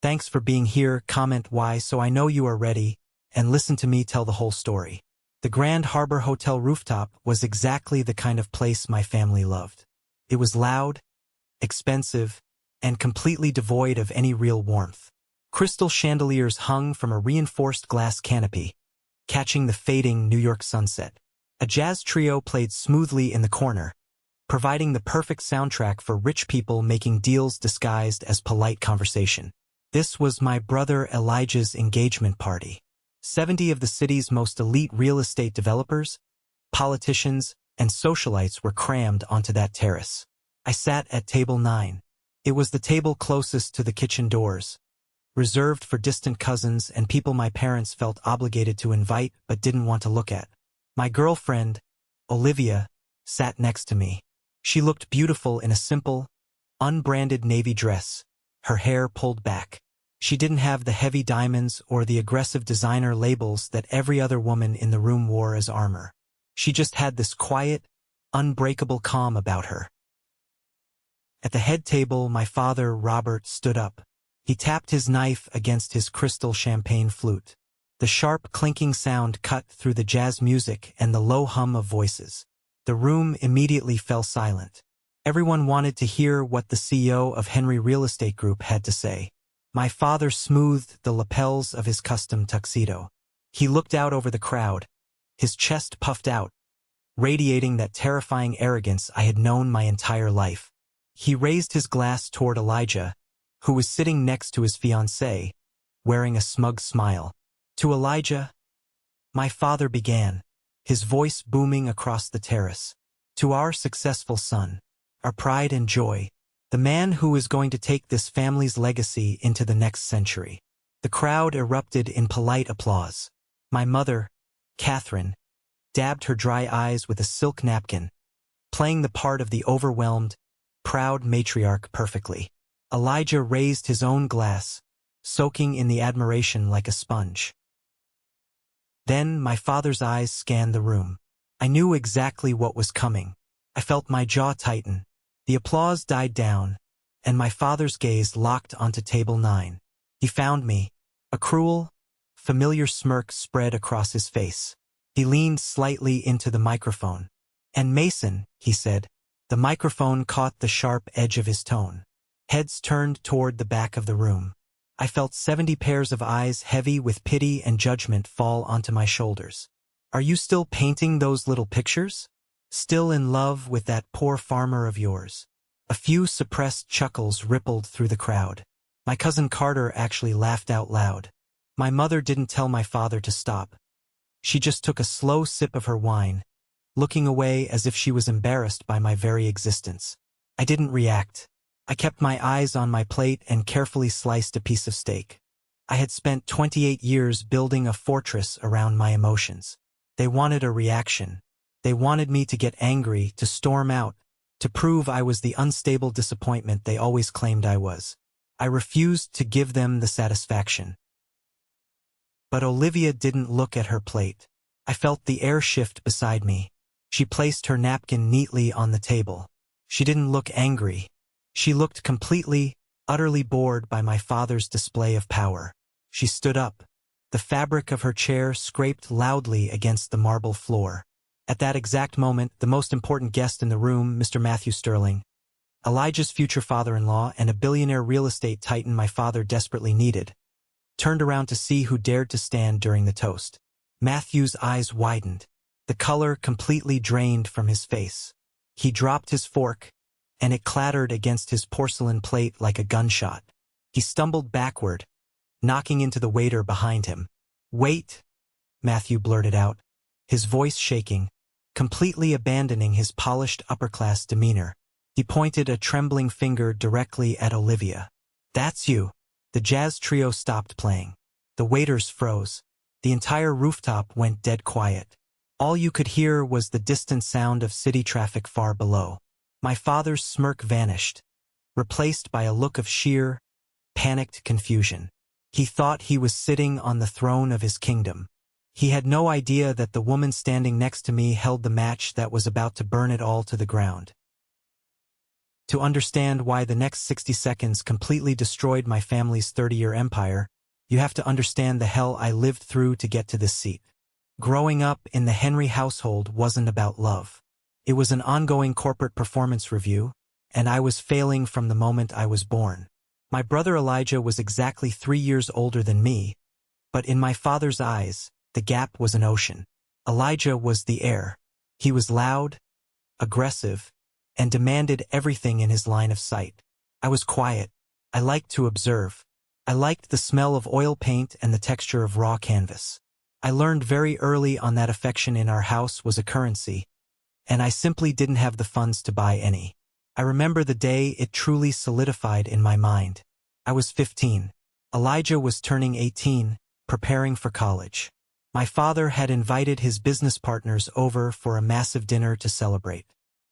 Thanks for being here, comment why so I know you are ready, and listen to me tell the whole story. The Grand Harbor Hotel rooftop was exactly the kind of place my family loved. It was loud, expensive, and completely devoid of any real warmth. Crystal chandeliers hung from a reinforced glass canopy, catching the fading New York sunset. A jazz trio played smoothly in the corner, providing the perfect soundtrack for rich people making deals disguised as polite conversation. This was my brother Elijah's engagement party. 70 of the city's most elite real estate developers, politicians, and socialites were crammed onto that terrace. I sat at table 9. It was the table closest to the kitchen doors, reserved for distant cousins and people my parents felt obligated to invite but didn't want to look at. My girlfriend, Olivia, sat next to me. She looked beautiful in a simple, unbranded navy dress, her hair pulled back. She didn't have the heavy diamonds or the aggressive designer labels that every other woman in the room wore as armor. She just had this quiet, unbreakable calm about her. At the head table, my father, Robert, stood up. He tapped his knife against his crystal champagne flute. The sharp, clinking sound cut through the jazz music and the low hum of voices. The room immediately fell silent. Everyone wanted to hear what the CEO of Henry Real Estate Group had to say. My father smoothed the lapels of his custom tuxedo. He looked out over the crowd, his chest puffed out, radiating that terrifying arrogance I had known my entire life. He raised his glass toward Elijah, who was sitting next to his fiancée, wearing a smug smile. To Elijah, my father began, his voice booming across the terrace. To our successful son, our pride and joy, the man who is going to take this family's legacy into the next century. The crowd erupted in polite applause. My mother, Catherine, dabbed her dry eyes with a silk napkin, playing the part of the overwhelmed, proud matriarch perfectly. Elijah raised his own glass, soaking in the admiration like a sponge. Then my father's eyes scanned the room. I knew exactly what was coming. I felt my jaw tighten. The applause died down, and my father's gaze locked onto table 9. He found me. A cruel, familiar smirk spread across his face. He leaned slightly into the microphone. "And Mason," he said. The microphone caught the sharp edge of his tone. Heads turned toward the back of the room. I felt 70 pairs of eyes heavy with pity and judgment fall onto my shoulders. "Are you still painting those little pictures? Still in love with that poor farmer of yours?" A few suppressed chuckles rippled through the crowd. My cousin Carter actually laughed out loud. My mother didn't tell my father to stop. She just took a slow sip of her wine, looking away as if she was embarrassed by my very existence. I didn't react. I kept my eyes on my plate and carefully sliced a piece of steak. I had spent 28 years building a fortress around my emotions. They wanted a reaction. They wanted me to get angry, to storm out, to prove I was the unstable disappointment they always claimed I was. I refused to give them the satisfaction. But Olivia didn't look at her plate. I felt the air shift beside me. She placed her napkin neatly on the table. She didn't look angry. She looked completely, utterly bored by my father's display of power. She stood up. The fabric of her chair scraped loudly against the marble floor. At that exact moment, the most important guest in the room, Mr. Matthew Sterling, Elijah's future father-in-law and a billionaire real estate titan my father desperately needed, turned around to see who dared to stand during the toast. Matthew's eyes widened. The color completely drained from his face. He dropped his fork, and it clattered against his porcelain plate like a gunshot. He stumbled backward, knocking into the waiter behind him. "Wait," Matthew blurted out, his voice shaking, completely abandoning his polished upper-class demeanor. He pointed a trembling finger directly at Olivia. "That's you." The jazz trio stopped playing. The waiters froze. The entire rooftop went dead quiet. All you could hear was the distant sound of city traffic far below. My father's smirk vanished, replaced by a look of sheer, panicked confusion. He thought he was sitting on the throne of his kingdom. He had no idea that the woman standing next to me held the match that was about to burn it all to the ground. To understand why the next 60 seconds completely destroyed my family's 30-year empire, you have to understand the hell I lived through to get to this seat. Growing up in the Henry household wasn't about love. It was an ongoing corporate performance review, and I was failing from the moment I was born. My brother Elijah was exactly 3 years older than me, but in my father's eyes, the gap was an ocean. Elijah was the heir. He was loud, aggressive, and demanded everything in his line of sight. I was quiet. I liked to observe. I liked the smell of oil paint and the texture of raw canvas. I learned very early on that affection in our house was a currency, and I simply didn't have the funds to buy any. I remember the day it truly solidified in my mind. I was 15. Elijah was turning 18, preparing for college. My father had invited his business partners over for a massive dinner to celebrate.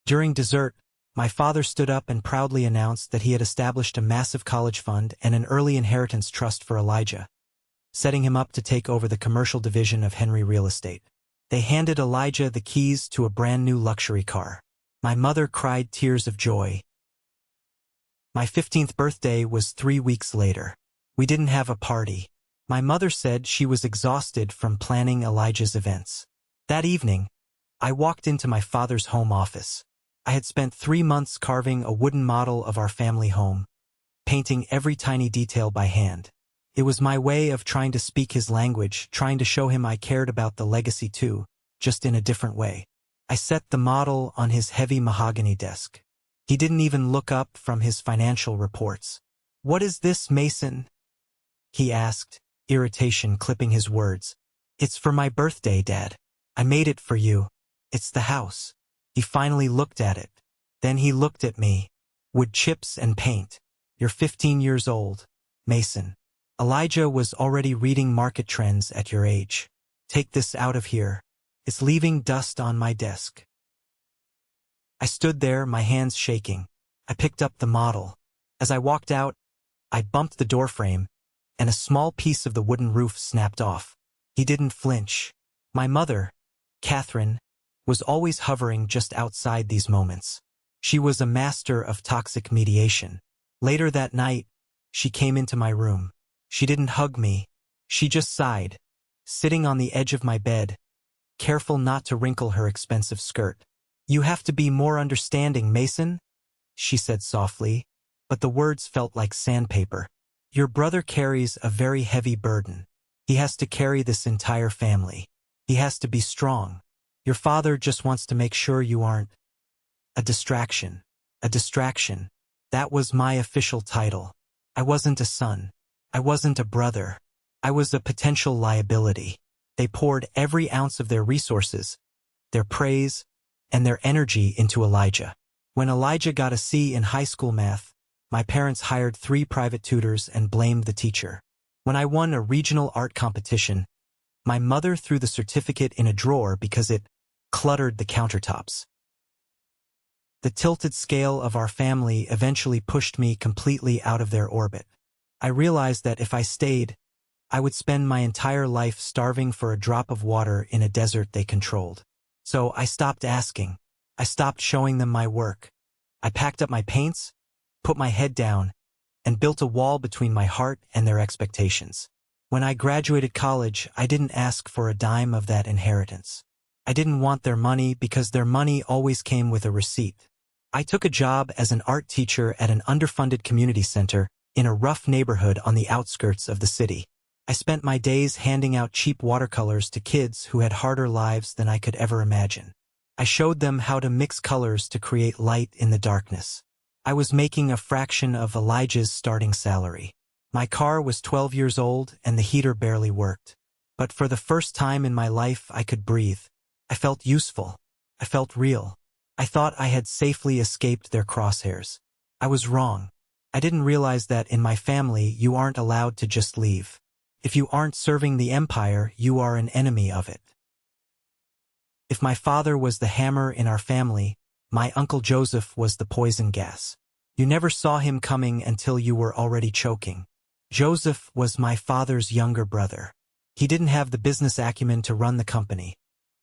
During dessert, my father stood up and proudly announced that he had established a massive college fund and an early inheritance trust for Elijah, setting him up to take over the commercial division of Henry Real Estate. They handed Elijah the keys to a brand new luxury car. My mother cried tears of joy. My 15th birthday was 3 weeks later. We didn't have a party. My mother said she was exhausted from planning Elijah's events. That evening, I walked into my father's home office. I had spent 3 months carving a wooden model of our family home, painting every tiny detail by hand. It was my way of trying to speak his language, trying to show him I cared about the legacy too, just in a different way. I set the model on his heavy mahogany desk. He didn't even look up from his financial reports. "What is this, Mason?" he asked, irritation clipping his words. "It's for my birthday, Dad. I made it for you. It's the house." He finally looked at it. Then he looked at me. "Wood chips and paint. You're 15 years old, Mason. Elijah was already reading market trends at your age. Take this out of here. It's leaving dust on my desk." I stood there, my hands shaking. I picked up the model. As I walked out, I bumped the doorframe, and a small piece of the wooden roof snapped off. He didn't flinch. My mother, Catherine, was always hovering just outside these moments. She was a master of toxic mediation. Later that night, she came into my room. She didn't hug me. She just sighed, sitting on the edge of my bed, careful not to wrinkle her expensive skirt. "You have to be more understanding, Mason," she said softly, but the words felt like sandpaper. "Your brother carries a very heavy burden. He has to carry this entire family. He has to be strong. Your father just wants to make sure you aren't a distraction." A distraction. That was my official title. I wasn't a son. I wasn't a brother. I was a potential liability. They poured every ounce of their resources, their praise, and their energy into Elijah. When Elijah got a C in high school math, my parents hired 3 private tutors and blamed the teacher. When I won a regional art competition, my mother threw the certificate in a drawer because it cluttered the countertops. The tilted scale of our family eventually pushed me completely out of their orbit. I realized that if I stayed, I would spend my entire life starving for a drop of water in a desert they controlled. So I stopped asking. I stopped showing them my work. I packed up my paints, put my head down, and built a wall between my heart and their expectations. When I graduated college, I didn't ask for a dime of that inheritance. I didn't want their money because their money always came with a receipt. I took a job as an art teacher at an underfunded community center in a rough neighborhood on the outskirts of the city. I spent my days handing out cheap watercolors to kids who had harder lives than I could ever imagine. I showed them how to mix colors to create light in the darkness. I was making a fraction of Elijah's starting salary. My car was 12 years old and the heater barely worked. But for the first time in my life, I could breathe. I felt useful. I felt real. I thought I had safely escaped their crosshairs. I was wrong. I didn't realize that in my family, you aren't allowed to just leave. If you aren't serving the empire, you are an enemy of it. If my father was the hammer in our family, my Uncle Joseph was the poison gas. You never saw him coming until you were already choking. Joseph was my father's younger brother. He didn't have the business acumen to run the company,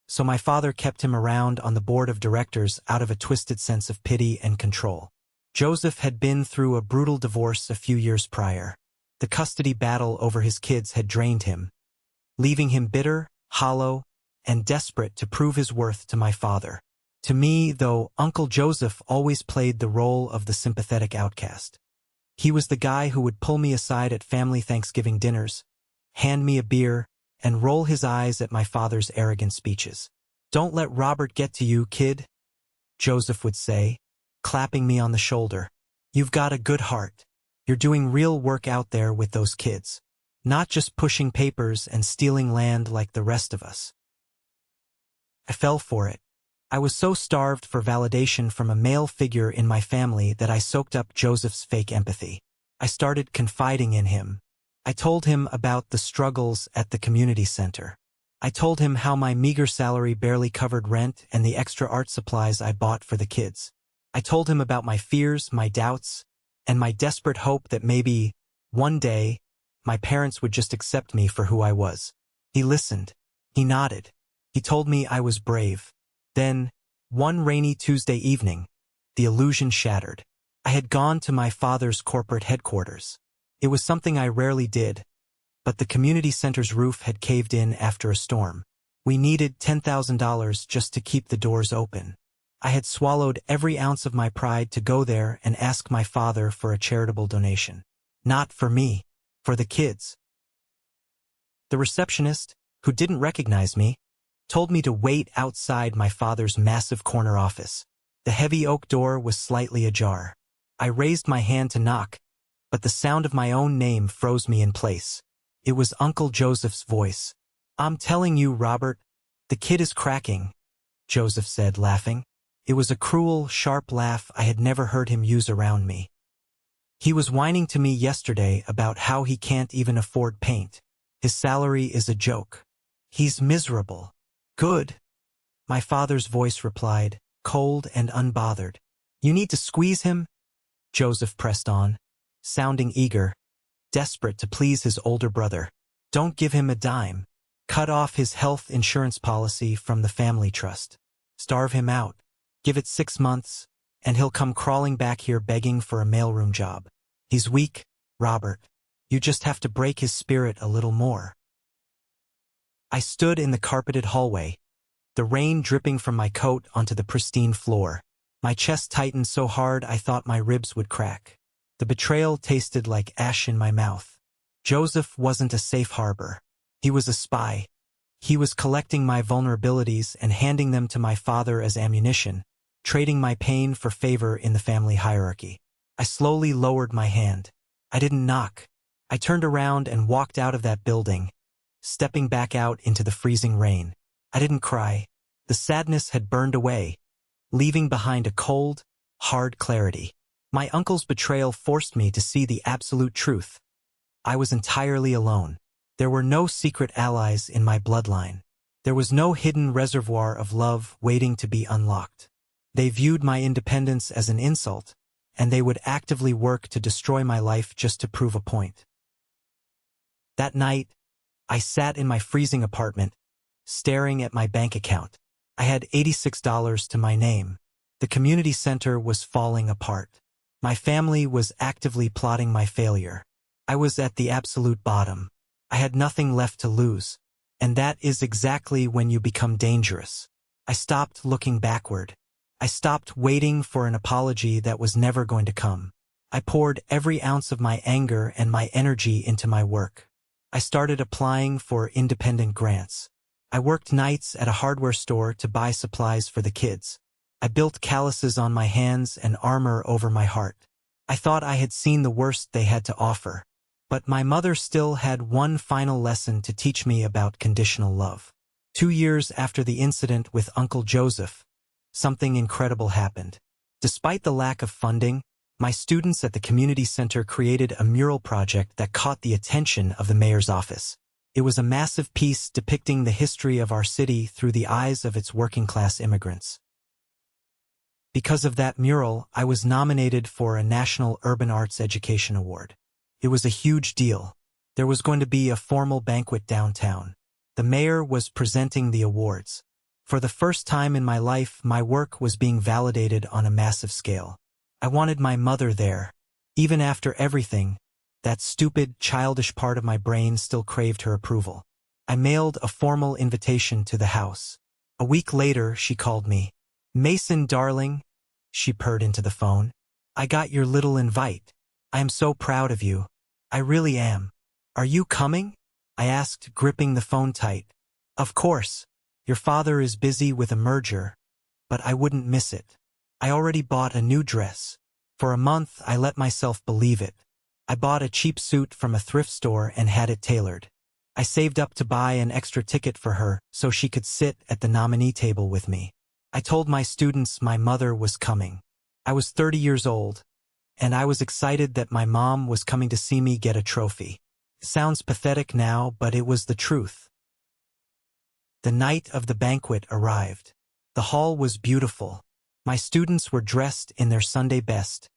so my father kept him around on the board of directors out of a twisted sense of pity and control. Joseph had been through a brutal divorce a few years prior. The custody battle over his kids had drained him, leaving him bitter, hollow, and desperate to prove his worth to my father. To me, though, Uncle Joseph always played the role of the sympathetic outcast. He was the guy who would pull me aside at family Thanksgiving dinners, hand me a beer, and roll his eyes at my father's arrogant speeches. "Don't let Robert get to you, kid," Joseph would say, clapping me on the shoulder. "You've got a good heart. You're doing real work out there with those kids, not just pushing papers and stealing land like the rest of us." I fell for it. I was so starved for validation from a male figure in my family that I soaked up Joseph's fake empathy. I started confiding in him. I told him about the struggles at the community center. I told him how my meager salary barely covered rent and the extra art supplies I bought for the kids. I told him about my fears, my doubts, and my desperate hope that maybe, one day, my parents would just accept me for who I was. He listened. He nodded. He told me I was brave. Then, one rainy Tuesday evening, the illusion shattered. I had gone to my father's corporate headquarters. It was something I rarely did, but the community center's roof had caved in after a storm. We needed $10,000 just to keep the doors open. I had swallowed every ounce of my pride to go there and ask my father for a charitable donation. Not for me, for the kids. The receptionist, who didn't recognize me, told me to wait outside my father's massive corner office. The heavy oak door was slightly ajar. I raised my hand to knock, but the sound of my own name froze me in place. It was Uncle Joseph's voice. "I'm telling you, Robert, the kid is cracking," Joseph said, laughing. It was a cruel, sharp laugh I had never heard him use around me. "He was whining to me yesterday about how he can't even afford paint. His salary is a joke. He's miserable." "Good," my father's voice replied, cold and unbothered. "You need to squeeze him?" Joseph pressed on, sounding eager, desperate to please his older brother. "Don't give him a dime. Cut off his health insurance policy from the family trust. Starve him out. Give it 6 months, and he'll come crawling back here begging for a mailroom job. He's weak, Robert. You just have to break his spirit a little more." I stood in the carpeted hallway, the rain dripping from my coat onto the pristine floor. My chest tightened so hard I thought my ribs would crack. The betrayal tasted like ash in my mouth. Joseph wasn't a safe harbor. He was a spy. He was collecting my vulnerabilities and handing them to my father as ammunition, trading my pain for favor in the family hierarchy. I slowly lowered my hand. I didn't knock. I turned around and walked out of that building, stepping back out into the freezing rain. I didn't cry. The sadness had burned away, leaving behind a cold, hard clarity. My uncle's betrayal forced me to see the absolute truth. I was entirely alone. There were no secret allies in my bloodline. There was no hidden reservoir of love waiting to be unlocked. They viewed my independence as an insult, and they would actively work to destroy my life just to prove a point. That night, I sat in my freezing apartment, staring at my bank account. I had $86 to my name. The community center was falling apart. My family was actively plotting my failure. I was at the absolute bottom. I had nothing left to lose. And that is exactly when you become dangerous. I stopped looking backward. I stopped waiting for an apology that was never going to come. I poured every ounce of my anger and my energy into my work. I started applying for independent grants. I worked nights at a hardware store to buy supplies for the kids. I built calluses on my hands and armor over my heart. I thought I had seen the worst they had to offer. But my mother still had one final lesson to teach me about conditional love. 2 years after the incident with Uncle Joseph, something incredible happened. Despite the lack of funding, my students at the community center created a mural project that caught the attention of the mayor's office. It was a massive piece depicting the history of our city through the eyes of its working-class immigrants. Because of that mural, I was nominated for a National Urban Arts Education Award. It was a huge deal. There was going to be a formal banquet downtown. The mayor was presenting the awards. For the first time in my life, my work was being validated on a massive scale. I wanted my mother there. Even after everything, that stupid, childish part of my brain still craved her approval. I mailed a formal invitation to the house. A week later, she called me. "Mason, darling," she purred into the phone. "I got your little invite. I am so proud of you. I really am. Are you coming?" I asked, gripping the phone tight. "Of course. Your father is busy with a merger, but I wouldn't miss it. I already bought a new dress. For a month, I let myself believe it. I bought a cheap suit from a thrift store and had it tailored. I saved up to buy an extra ticket for her so she could sit at the nominee table with me. I told my students my mother was coming. I was 30 years old, and I was excited that my mom was coming to see me get a trophy. It sounds pathetic now, but it was the truth. The night of the banquet arrived. The hall was beautiful. My students were dressed in their Sunday best,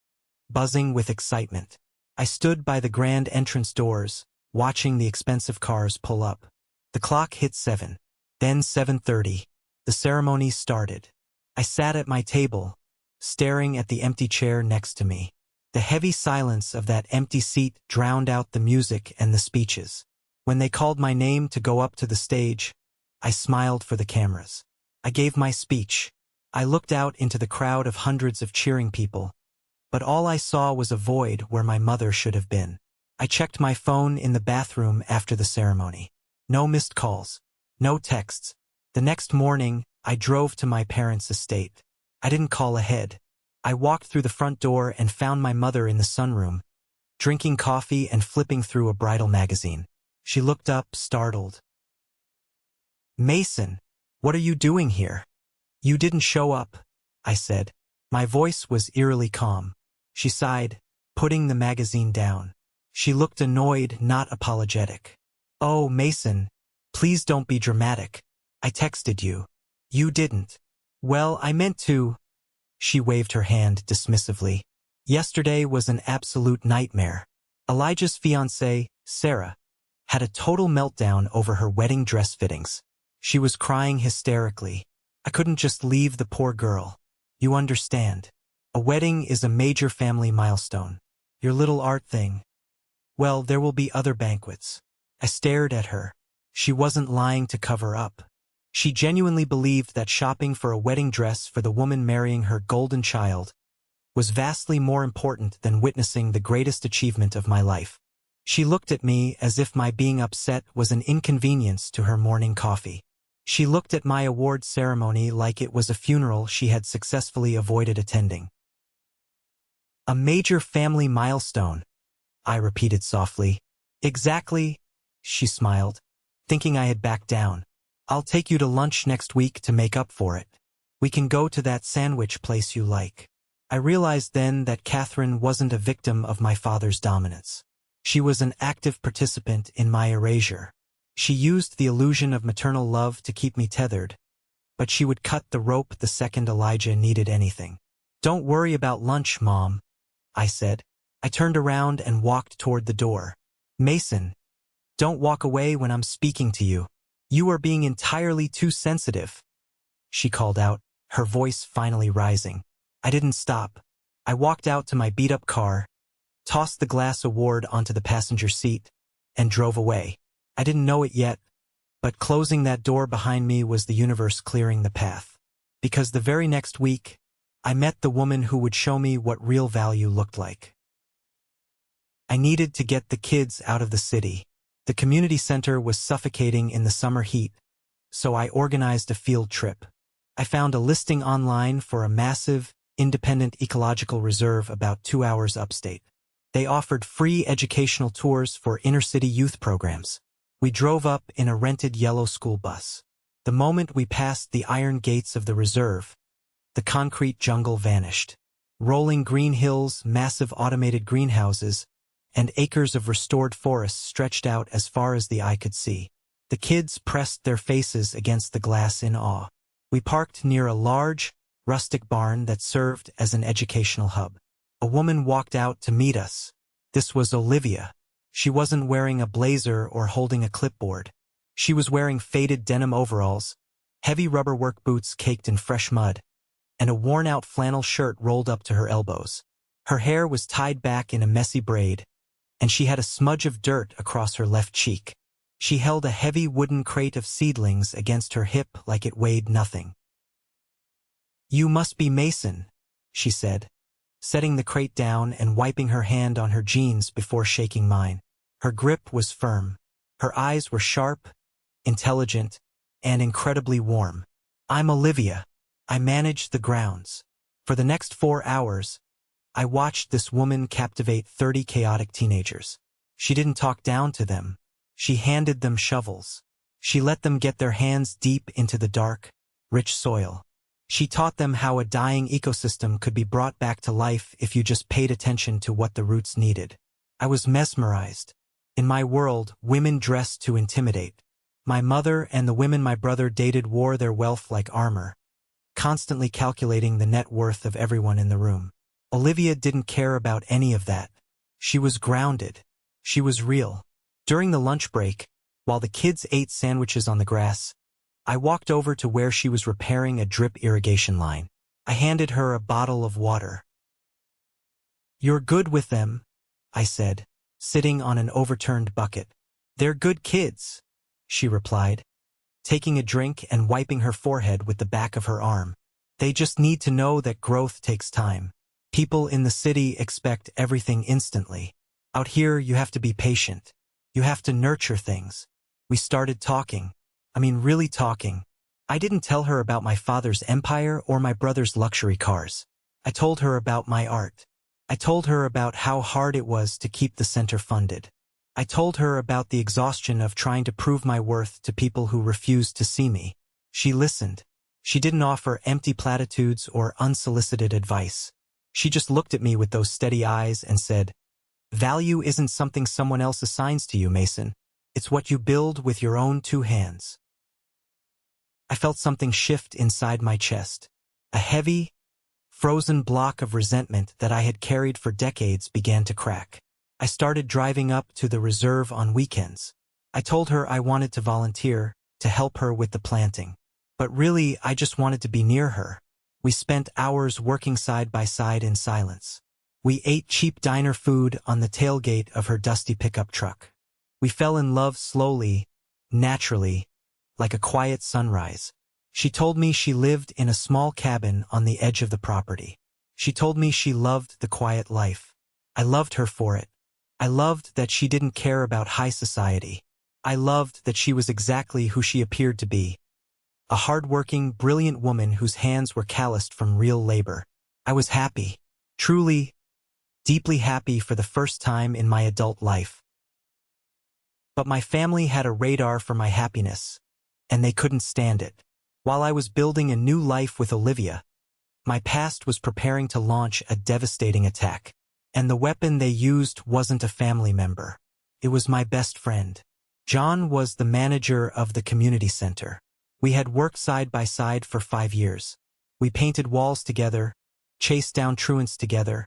buzzing with excitement. I stood by the grand entrance doors, watching the expensive cars pull up. The clock hit 7. Then 7:30. The ceremony started. I sat at my table, staring at the empty chair next to me. The heavy silence of that empty seat drowned out the music and the speeches. When they called my name to go up to the stage, I smiled for the cameras. I gave my speech. I looked out into the crowd of hundreds of cheering people, but all I saw was a void where my mother should have been. I checked my phone in the bathroom after the ceremony. No missed calls. No texts. The next morning, I drove to my parents' estate. I didn't call ahead. I walked through the front door and found my mother in the sunroom, drinking coffee and flipping through a bridal magazine. She looked up, startled. "Mason, what are you doing here?" "You didn't show up," I said. My voice was eerily calm. She sighed, putting the magazine down. She looked annoyed, not apologetic. "Oh, Mason, please don't be dramatic. I texted you." "You didn't." "Well, I meant to." She waved her hand dismissively. "Yesterday was an absolute nightmare. Elijah's fiancée, Sarah, had a total meltdown over her wedding dress fittings. She was crying hysterically. I couldn't just leave the poor girl. You understand. A wedding is a major family milestone. Your little art thing. Well, there will be other banquets." I stared at her. She wasn't lying to cover up. She genuinely believed that shopping for a wedding dress for the woman marrying her golden child was vastly more important than witnessing the greatest achievement of my life. She looked at me as if my being upset was an inconvenience to her morning coffee. She looked at my award ceremony like it was a funeral she had successfully avoided attending. "A major family milestone," I repeated softly. "Exactly," she smiled, thinking I had backed down. "I'll take you to lunch next week to make up for it. We can go to that sandwich place you like." I realized then that Catherine wasn't a victim of my father's dominance. She was an active participant in my erasure. She used the illusion of maternal love to keep me tethered, but she would cut the rope the second Elijah needed anything. "Don't worry about lunch, Mom," I said. I turned around and walked toward the door. "Mason, don't walk away when I'm speaking to you. You are being entirely too sensitive," she called out, her voice finally rising. I didn't stop. I walked out to my beat-up car, tossed the glass award onto the passenger seat, and drove away. I didn't know it yet, but closing that door behind me was the universe clearing the path. Because the very next week, I met the woman who would show me what real value looked like. I needed to get the kids out of the city. The community center was suffocating in the summer heat, so I organized a field trip. I found a listing online for a massive, independent ecological reserve about 2 hours upstate. They offered free educational tours for inner-city youth programs. We drove up in a rented yellow school bus. The moment we passed the iron gates of the reserve, the concrete jungle vanished. Rolling green hills, massive automated greenhouses, and acres of restored forests stretched out as far as the eye could see. The kids pressed their faces against the glass in awe. We parked near a large, rustic barn that served as an educational hub. A woman walked out to meet us. This was Olivia. She wasn't wearing a blazer or holding a clipboard. She was wearing faded denim overalls, heavy rubber work boots caked in fresh mud, and a worn-out flannel shirt rolled up to her elbows. Her hair was tied back in a messy braid, and she had a smudge of dirt across her left cheek. She held a heavy wooden crate of seedlings against her hip like it weighed nothing. "You must be Mason," she said, setting the crate down and wiping her hand on her jeans before shaking mine. Her grip was firm. Her eyes were sharp, intelligent, and incredibly warm. "I'm Olivia. I manage the grounds." For the next 4 hours, I watched this woman captivate 30 chaotic teenagers. She didn't talk down to them. She handed them shovels. She let them get their hands deep into the dark, rich soil. She taught them how a dying ecosystem could be brought back to life if you just paid attention to what the roots needed. I was mesmerized. In my world, women dressed to intimidate. My mother and the women my brother dated wore their wealth like armor, constantly calculating the net worth of everyone in the room. Olivia didn't care about any of that. She was grounded. She was real. During the lunch break, while the kids ate sandwiches on the grass, I walked over to where she was repairing a drip irrigation line. I handed her a bottle of water. "You're good with them," I said, sitting on an overturned bucket. "They're good kids," she replied, taking a drink and wiping her forehead with the back of her arm. "They just need to know that growth takes time. People in the city expect everything instantly. Out here, you have to be patient. You have to nurture things." We started talking. Really talking. I didn't tell her about my father's empire or my brother's luxury cars. I told her about my art. I told her about how hard it was to keep the center funded. I told her about the exhaustion of trying to prove my worth to people who refused to see me. She listened. She didn't offer empty platitudes or unsolicited advice. She just looked at me with those steady eyes and said, "Value isn't something someone else assigns to you, Mason. It's what you build with your own 2 hands." I felt something shift inside my chest. A heavy, frozen block of resentment that I had carried for decades began to crack. I started driving up to the reserve on weekends. I told her I wanted to volunteer, to help her with the planting. But really, I just wanted to be near her. We spent hours working side by side in silence. We ate cheap diner food on the tailgate of her dusty pickup truck. We fell in love slowly, naturally, like a quiet sunrise. She told me she lived in a small cabin on the edge of the property. She told me she loved the quiet life. I loved her for it. I loved that she didn't care about high society. I loved that she was exactly who she appeared to be. A hard-working, brilliant woman whose hands were calloused from real labor. I was happy. Truly, deeply happy for the first time in my adult life. But my family had a radar for my happiness, and they couldn't stand it. While I was building a new life with Olivia, my past was preparing to launch a devastating attack. And the weapon they used wasn't a family member. It was my best friend. John was the manager of the community center. We had worked side by side for 5 years. We painted walls together, chased down truants together,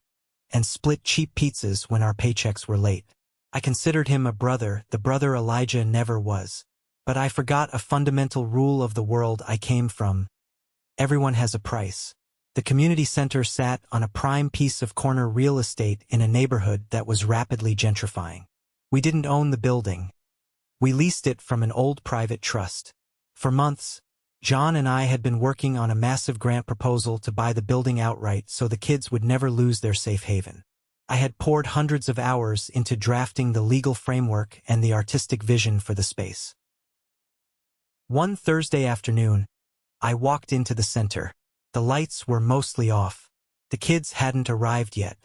and split cheap pizzas when our paychecks were late. I considered him a brother, the brother Elijah never was. But I forgot a fundamental rule of the world I came from. Everyone has a price. The community center sat on a prime piece of corner real estate in a neighborhood that was rapidly gentrifying. We didn't own the building. We leased it from an old private trust. For months, John and I had been working on a massive grant proposal to buy the building outright so the kids would never lose their safe haven. I had poured hundreds of hours into drafting the legal framework and the artistic vision for the space. One Thursday afternoon, I walked into the center. The lights were mostly off. The kids hadn't arrived yet.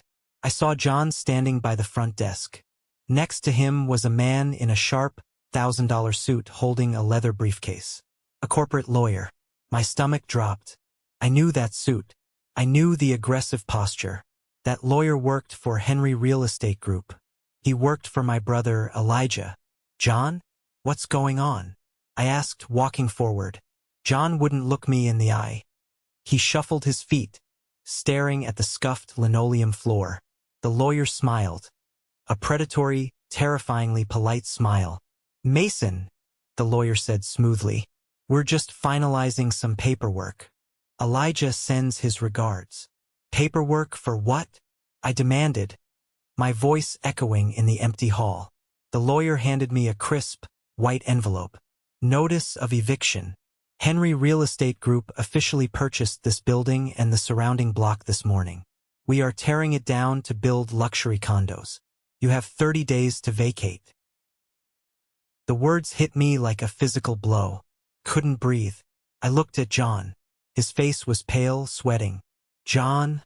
I saw John standing by the front desk. Next to him was a man in a sharp, $1,000 suit holding a leather briefcase. A corporate lawyer. My stomach dropped. I knew that suit. I knew the aggressive posture. That lawyer worked for Henry Real Estate Group. He worked for my brother, Elijah. "John? What's going on?" I asked, walking forward. John wouldn't look me in the eye. He shuffled his feet, staring at the scuffed linoleum floor. The lawyer smiled. A predatory, terrifyingly polite smile. "Mason," the lawyer said smoothly, "we're just finalizing some paperwork. Elijah sends his regards." "Paperwork for what?" I demanded, my voice echoing in the empty hall. The lawyer handed me a crisp, white envelope. Notice of eviction. Henry Real Estate Group officially purchased this building and the surrounding block this morning. We are tearing it down to build luxury condos. You have 30 days to vacate. The words hit me like a physical blow. Couldn't breathe. I looked at John. His face was pale, sweating. John,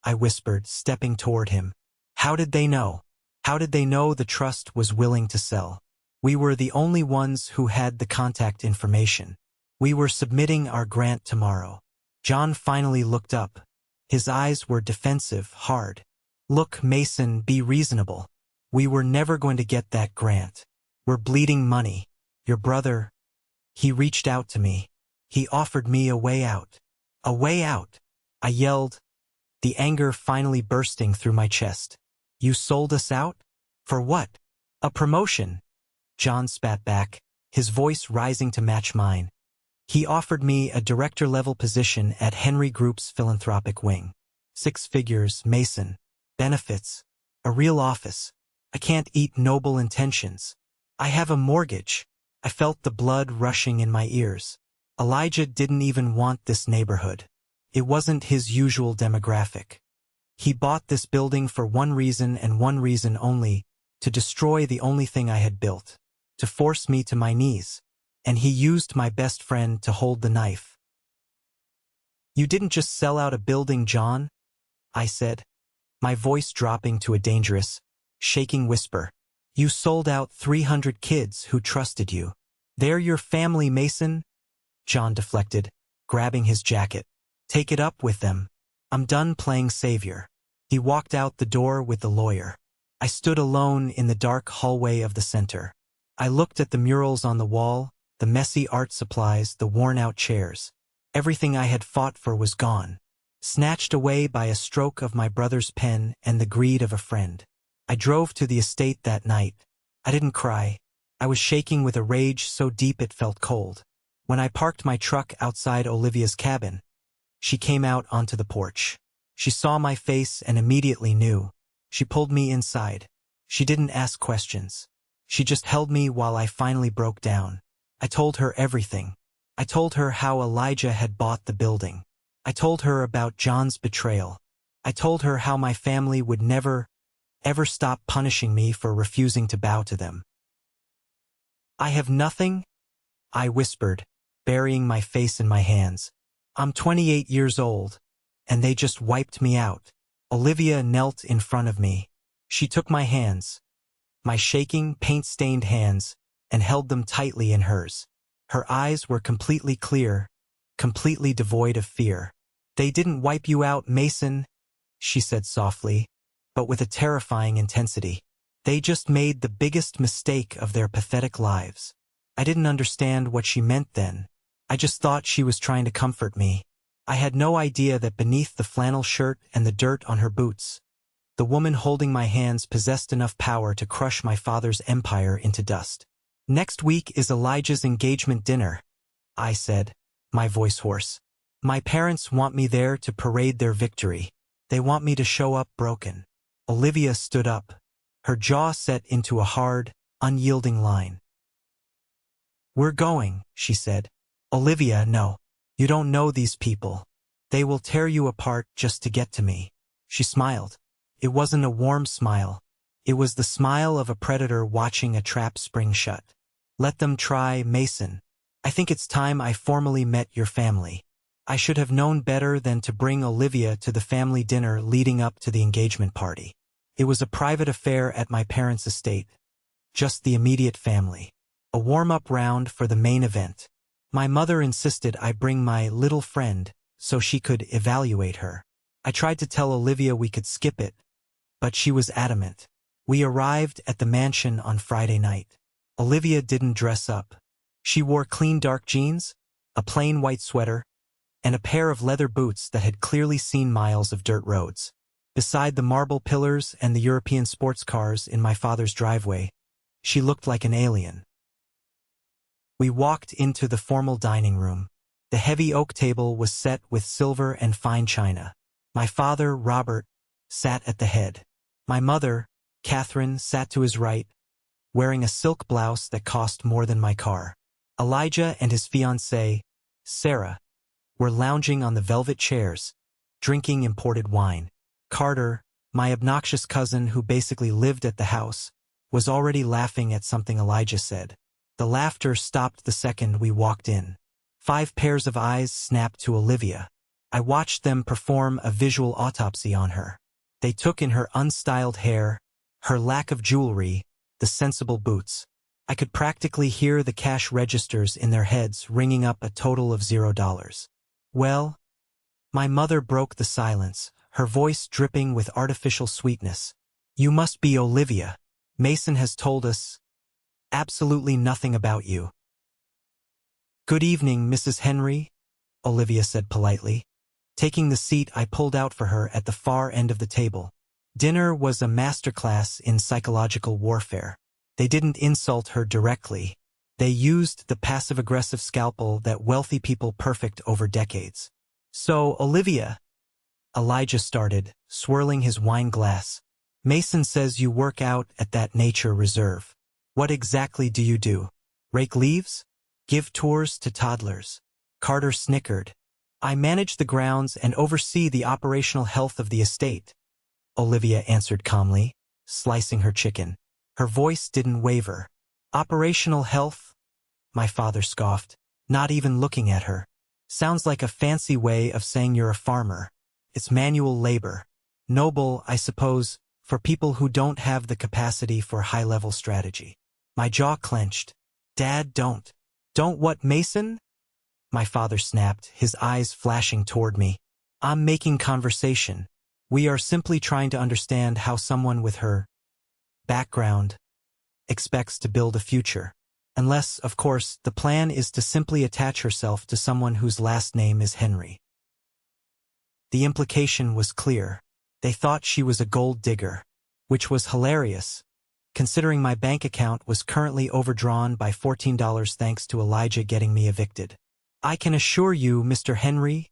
I whispered, stepping toward him. How did they know? How did they know the trust was willing to sell? We were the only ones who had the contact information. We were submitting our grant tomorrow. John finally looked up. His eyes were defensive, hard. Look, Mason, be reasonable. We were never going to get that grant. We're bleeding money. Your brother, he reached out to me. He offered me a way out. A way out, I yelled, the anger finally bursting through my chest. You sold us out? For what? A promotion. John spat back, his voice rising to match mine. He offered me a director-level position at Henry Group's philanthropic wing. 6 figures, Mason. Benefits. A real office. I can't eat noble intentions. I have a mortgage. I felt the blood rushing in my ears. Elijah didn't even want this neighborhood. It wasn't his usual demographic. He bought this building for one reason and one reason only, to destroy the only thing I had built, to force me to my knees. And he used my best friend to hold the knife. You didn't just sell out a building, John, I said, my voice dropping to a dangerous, shaking whisper. You sold out 300 kids who trusted you. They're your family, Mason. John deflected, grabbing his jacket. Take it up with them. I'm done playing savior. He walked out the door with the lawyer. I stood alone in the dark hallway of the center. I looked at the murals on the wall, the messy art supplies, the worn-out chairs. Everything I had fought for was gone, snatched away by a stroke of my brother's pen and the greed of a friend. I drove to the estate that night. I didn't cry. I was shaking with a rage so deep it felt cold. When I parked my truck outside Olivia's cabin, she came out onto the porch. She saw my face and immediately knew. She pulled me inside. She didn't ask questions. She just held me while I finally broke down. I told her everything. I told her how Elijah had bought the building. I told her about John's betrayal. I told her how my family would never, ever stop punishing me for refusing to bow to them. I have nothing, I whispered, burying my face in my hands. I'm 28 years old, and they just wiped me out. Olivia knelt in front of me. She took my hands, my shaking, paint-stained hands, and held them tightly in hers. Her eyes were completely clear, completely devoid of fear. They didn't wipe you out, Mason, she said softly, but with a terrifying intensity. They just made the biggest mistake of their pathetic lives. I didn't understand what she meant then. I just thought she was trying to comfort me. I had no idea that beneath the flannel shirt and the dirt on her boots, the woman holding my hands possessed enough power to crush my father's empire into dust. Next week is Elijah's engagement dinner, I said, my voice hoarse. My parents want me there to parade their victory. They want me to show up broken. Olivia stood up, her jaw set into a hard, unyielding line. We're going, she said. Olivia, no. You don't know these people. They will tear you apart just to get to me. She smiled. It wasn't a warm smile. It was the smile of a predator watching a trap spring shut. Let them try, Mason. I think it's time I formally met your family. I should have known better than to bring Olivia to the family dinner leading up to the engagement party. It was a private affair at my parents' estate. Just the immediate family. A warm-up round for the main event. My mother insisted I bring my little friend so she could evaluate her. I tried to tell Olivia we could skip it, but she was adamant. We arrived at the mansion on Friday night. Olivia didn't dress up. She wore clean dark jeans, a plain white sweater, and a pair of leather boots that had clearly seen miles of dirt roads. Beside the marble pillars and the European sports cars in my father's driveway, she looked like an alien. We walked into the formal dining room. The heavy oak table was set with silver and fine china. My father, Robert, sat at the head. My mother, Catherine, sat to his right, wearing a silk blouse that cost more than my car. Elijah and his fiancée, Sarah, were lounging on the velvet chairs, drinking imported wine. Carter, my obnoxious cousin who basically lived at the house, was already laughing at something Elijah said. The laughter stopped the second we walked in. 5 pairs of eyes snapped to Olivia. I watched them perform a visual autopsy on her. They took in her unstyled hair, her lack of jewelry, the sensible boots. I could practically hear the cash registers in their heads ringing up a total of $0. Well, my mother broke the silence, her voice dripping with artificial sweetness. You must be Olivia. Mason has told us absolutely nothing about you. Good evening, Mrs. Henry, Olivia said politely. Taking the seat I pulled out for her at the far end of the table. Dinner was a masterclass in psychological warfare. They didn't insult her directly. They used the passive-aggressive scalpel that wealthy people perfect over decades. So, Olivia, Elijah started, swirling his wine glass. Mason says you work out at that nature reserve. What exactly do you do? Rake leaves? Give tours to toddlers? Carter snickered. I manage the grounds and oversee the operational health of the estate, Olivia answered calmly, slicing her chicken. Her voice didn't waver. Operational health? My father scoffed, not even looking at her. Sounds like a fancy way of saying you're a farmer. It's manual labor. Noble, I suppose, for people who don't have the capacity for high-level strategy. My jaw clenched. Dad, don't. Don't what, Mason? My father snapped, his eyes flashing toward me. I'm making conversation. We are simply trying to understand how someone with her background expects to build a future. Unless, of course, the plan is to simply attach herself to someone whose last name is Henry. The implication was clear. They thought she was a gold digger, which was hilarious, considering my bank account was currently overdrawn by $14 thanks to Elijah getting me evicted. I can assure you, Mr. Henry,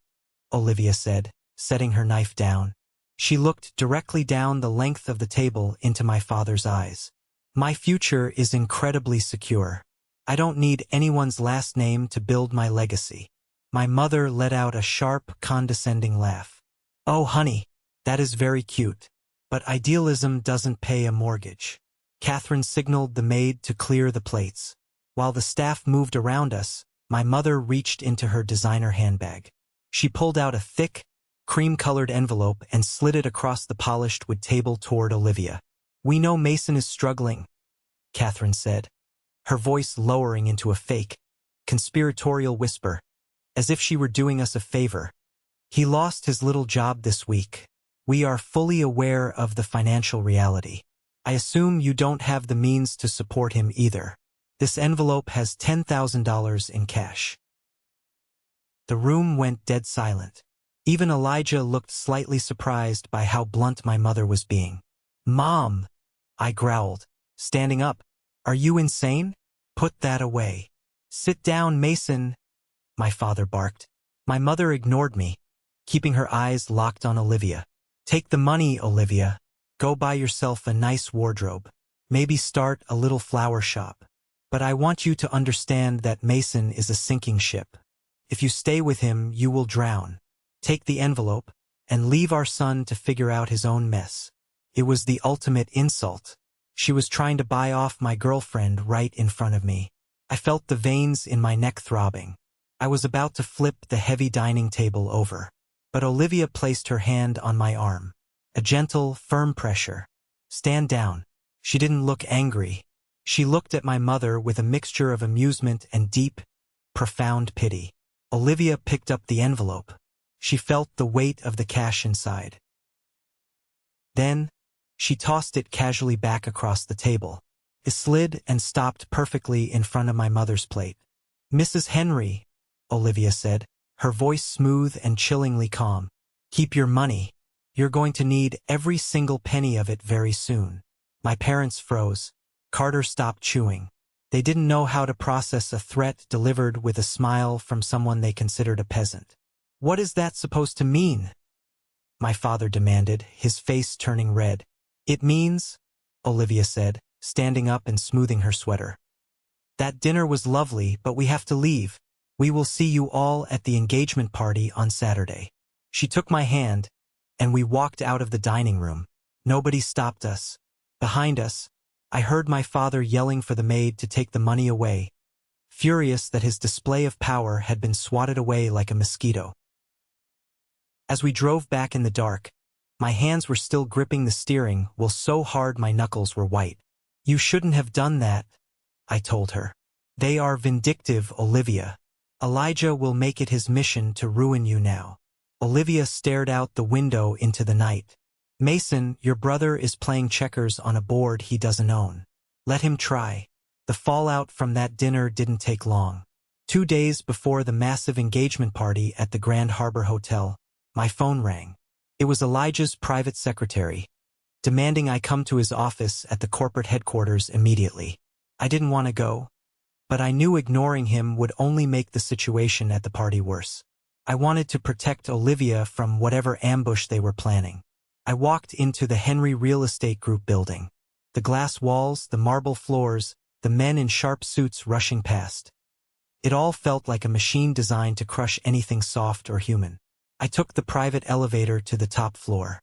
Olivia said, setting her knife down. She looked directly down the length of the table into my father's eyes. My future is incredibly secure. I don't need anyone's last name to build my legacy. My mother let out a sharp, condescending laugh. Oh, honey, that is very cute. But idealism doesn't pay a mortgage. Catherine signaled the maid to clear the plates. While the staff moved around us, my mother reached into her designer handbag. She pulled out a thick, cream-colored envelope and slid it across the polished wood table toward Olivia. We know Mason is struggling, Catherine said, her voice lowering into a fake, conspiratorial whisper, as if she were doing us a favor. He lost his little job this week. We are fully aware of the financial reality. I assume you don't have the means to support him either. This envelope has $10,000 in cash. The room went dead silent. Even Elijah looked slightly surprised by how blunt my mother was being. Mom, I growled, standing up. Are you insane? Put that away. Sit down, Mason, my father barked. My mother ignored me, keeping her eyes locked on Olivia. Take the money, Olivia. Go buy yourself a nice wardrobe. Maybe start a little flower shop. But I want you to understand that Mason is a sinking ship. If you stay with him, you will drown. Take the envelope, and leave our son to figure out his own mess. It was the ultimate insult. She was trying to buy off my girlfriend right in front of me. I felt the veins in my neck throbbing. I was about to flip the heavy dining table over. But Olivia placed her hand on my arm. A gentle, firm pressure. Stand down. She didn't look angry. She looked at my mother with a mixture of amusement and deep, profound pity. Olivia picked up the envelope. She felt the weight of the cash inside. Then, she tossed it casually back across the table. It slid and stopped perfectly in front of my mother's plate. Mrs. Henry, Olivia said, her voice smooth and chillingly calm. Keep your money. You're going to need every single penny of it very soon. My parents froze. Carter stopped chewing. They didn't know how to process a threat delivered with a smile from someone they considered a peasant. What is that supposed to mean? my father demanded, his face turning red. It means, Olivia said, standing up and smoothing her sweater. That dinner was lovely, but we have to leave. We will see you all at the engagement party on Saturday. She took my hand, and we walked out of the dining room. Nobody stopped us. Behind us, I heard my father yelling for the maid to take the money away, furious that his display of power had been swatted away like a mosquito. As we drove back in the dark, my hands were still gripping the steering wheel so hard my knuckles were white. You shouldn't have done that, I told her. They are vindictive, Olivia. Elijah will make it his mission to ruin you now. Olivia stared out the window into the night. Mason, your brother is playing checkers on a board he doesn't own. Let him try. The fallout from that dinner didn't take long. 2 days before the massive engagement party at the Grand Harbor Hotel, my phone rang. It was Elijah's private secretary, demanding I come to his office at the corporate headquarters immediately. I didn't want to go, but I knew ignoring him would only make the situation at the party worse. I wanted to protect Olivia from whatever ambush they were planning. I walked into the Henry Real Estate Group building. The glass walls, the marble floors, the men in sharp suits rushing past. It all felt like a machine designed to crush anything soft or human. I took the private elevator to the top floor.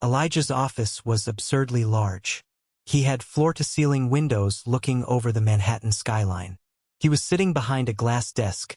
Elijah's office was absurdly large. He had floor-to-ceiling windows looking over the Manhattan skyline. He was sitting behind a glass desk,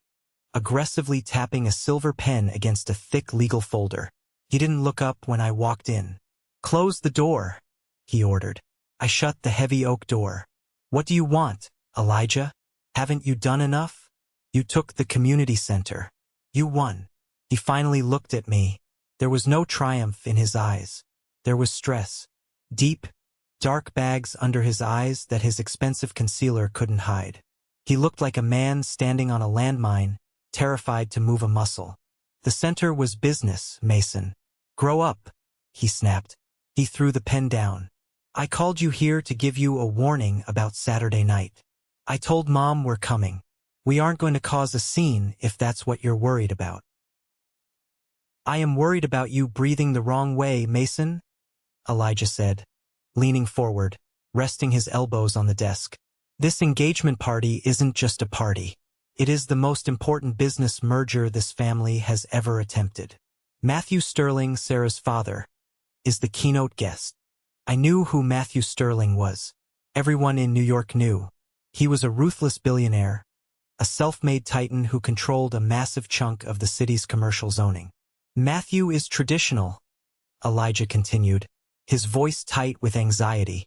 aggressively tapping a silver pen against a thick legal folder. He didn't look up when I walked in. "Close the door," he ordered. I shut the heavy oak door. "What do you want, Elijah? Haven't you done enough? You took the community center. You won." He finally looked at me. There was no triumph in his eyes. There was stress. Deep, dark bags under his eyes that his expensive concealer couldn't hide. He looked like a man standing on a landmine, terrified to move a muscle. The center was business, Mason. "Grow up," he snapped. He threw the pen down. "I called you here to give you a warning about Saturday night. I told Mom we're coming. We aren't going to cause a scene if that's what you're worried about." "I am worried about you breathing the wrong way, Mason," Elijah said, leaning forward, resting his elbows on the desk. "This engagement party isn't just a party. It is the most important business merger this family has ever attempted. Matthew Sterling, Sarah's father, is the keynote guest." I knew who Matthew Sterling was. Everyone in New York knew. He was a ruthless billionaire, a self-made titan who controlled a massive chunk of the city's commercial zoning. "Matthew is traditional," Elijah continued, his voice tight with anxiety.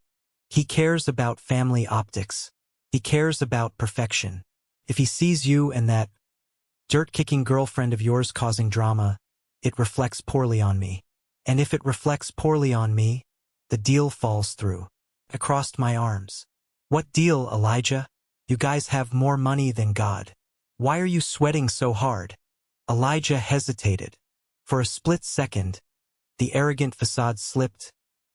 "He cares about family optics. He cares about perfection. If he sees you and that dirt-kicking girlfriend of yours causing drama, it reflects poorly on me. And if it reflects poorly on me, the deal falls through." I crossed my arms. "What deal, Elijah? You guys have more money than God. Why are you sweating so hard?" Elijah hesitated. For a split second, the arrogant facade slipped,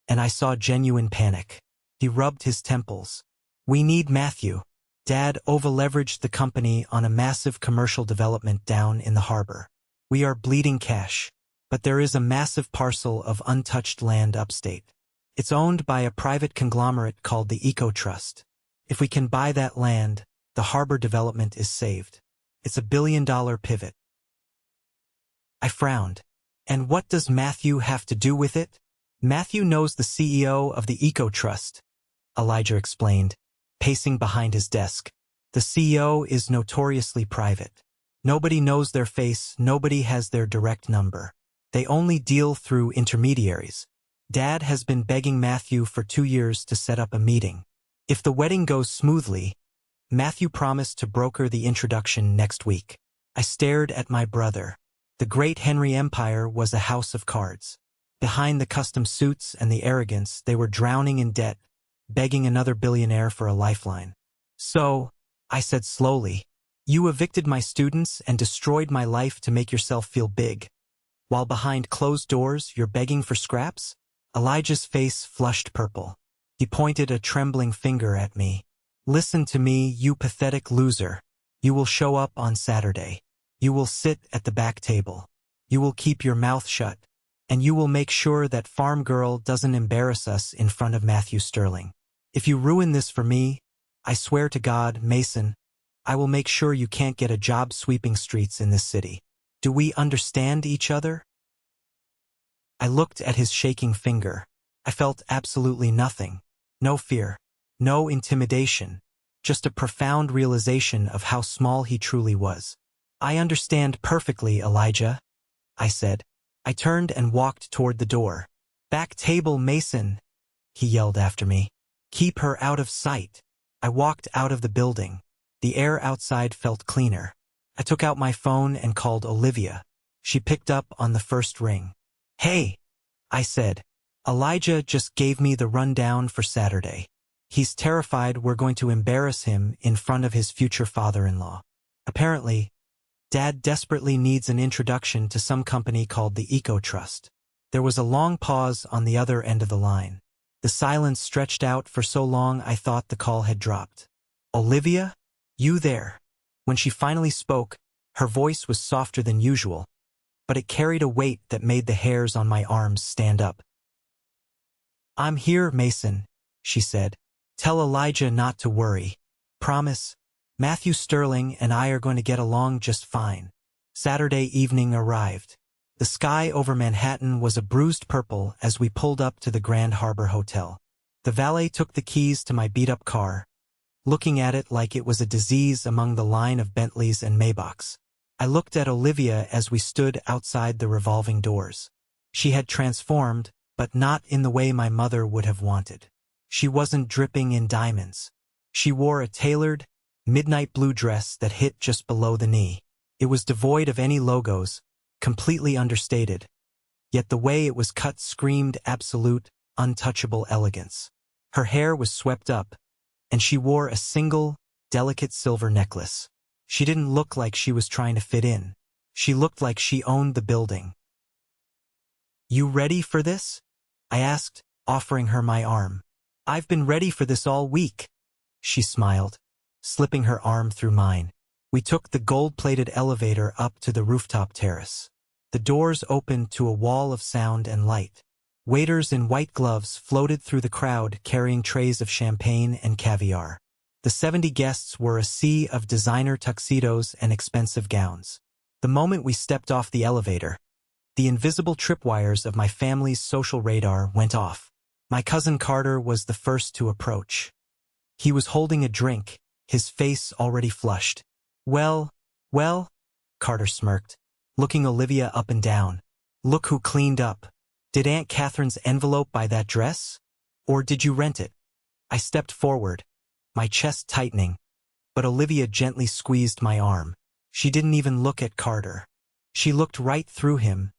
and I saw genuine panic. He rubbed his temples. "We need Matthew. Dad over-leveraged the company on a massive commercial development down in the harbor. We are bleeding cash, but there is a massive parcel of untouched land upstate. It's owned by a private conglomerate called the Eco Trust. If we can buy that land, the harbor development is saved. It's a billion-dollar pivot." I frowned. "And what does Matthew have to do with it?" "Matthew knows the CEO of the Eco Trust," Elijah explained, pacing behind his desk. "The CEO is notoriously private. Nobody knows their face, nobody has their direct number. They only deal through intermediaries. Dad has been begging Matthew for 2 years to set up a meeting. If the wedding goes smoothly, Matthew promised to broker the introduction next week." I stared at my brother. The great Henry Empire was a house of cards. Behind the custom suits and the arrogance, they were drowning in debt, begging another billionaire for a lifeline. "So," I said slowly, "you evicted my students and destroyed my life to make yourself feel big. While behind closed doors, you're begging for scraps?" Elijah's face flushed purple. He pointed a trembling finger at me. "Listen to me, you pathetic loser. You will show up on Saturday. You will sit at the back table. You will keep your mouth shut. And you will make sure that farm girl doesn't embarrass us in front of Matthew Sterling. If you ruin this for me, I swear to God, Mason, I will make sure you can't get a job sweeping streets in this city. Do we understand each other? I looked at his shaking finger. I felt absolutely nothing. No fear. No intimidation. Just a profound realization of how small he truly was. I understand perfectly, Elijah, I said. I turned and walked toward the door. Back table, Mason, he yelled after me. Keep her out of sight. I walked out of the building. The air outside felt cleaner. I took out my phone and called Olivia. She picked up on the first ring. Hey, I said. Elijah just gave me the rundown for Saturday. He's terrified we're going to embarrass him in front of his future father-in-law. Apparently, Dad desperately needs an introduction to some company called the Eco Trust. There was a long pause on the other end of the line. The silence stretched out for so long I thought the call had dropped. Olivia? You there? When she finally spoke, her voice was softer than usual, but it carried a weight that made the hairs on my arms stand up. I'm here, Mason, she said. Tell Elijah not to worry. Promise. Matthew Sterling and I are going to get along just fine. Saturday evening arrived. The sky over Manhattan was a bruised purple as we pulled up to the Grand Harbor Hotel. The valet took the keys to my beat-up car, looking at it like it was a disease among the line of Bentleys and Maybachs. I looked at Olivia as we stood outside the revolving doors. She had transformed, but not in the way my mother would have wanted. She wasn't dripping in diamonds. She wore a tailored, midnight blue dress that hit just below the knee. It was devoid of any logos, completely understated, yet the way it was cut screamed absolute, untouchable elegance. Her hair was swept up, and she wore a single, delicate silver necklace. She didn't look like she was trying to fit in. She looked like she owned the building. You ready for this? I asked, offering her my arm. I've been ready for this all week, she smiled, slipping her arm through mine. We took the gold-plated elevator up to the rooftop terrace. The doors opened to a wall of sound and light. Waiters in white gloves floated through the crowd carrying trays of champagne and caviar. The 70 guests were a sea of designer tuxedos and expensive gowns. The moment we stepped off the elevator, the invisible tripwires of my family's social radar went off. My cousin Carter was the first to approach. He was holding a drink, his face already flushed. Well, Carter smirked, looking Olivia up and down. Look who cleaned up. Did Aunt Catherine's envelope buy that dress? Or did you rent it? I stepped forward, my chest tightening, but Olivia gently squeezed my arm. She didn't even look at Carter. She looked right through him,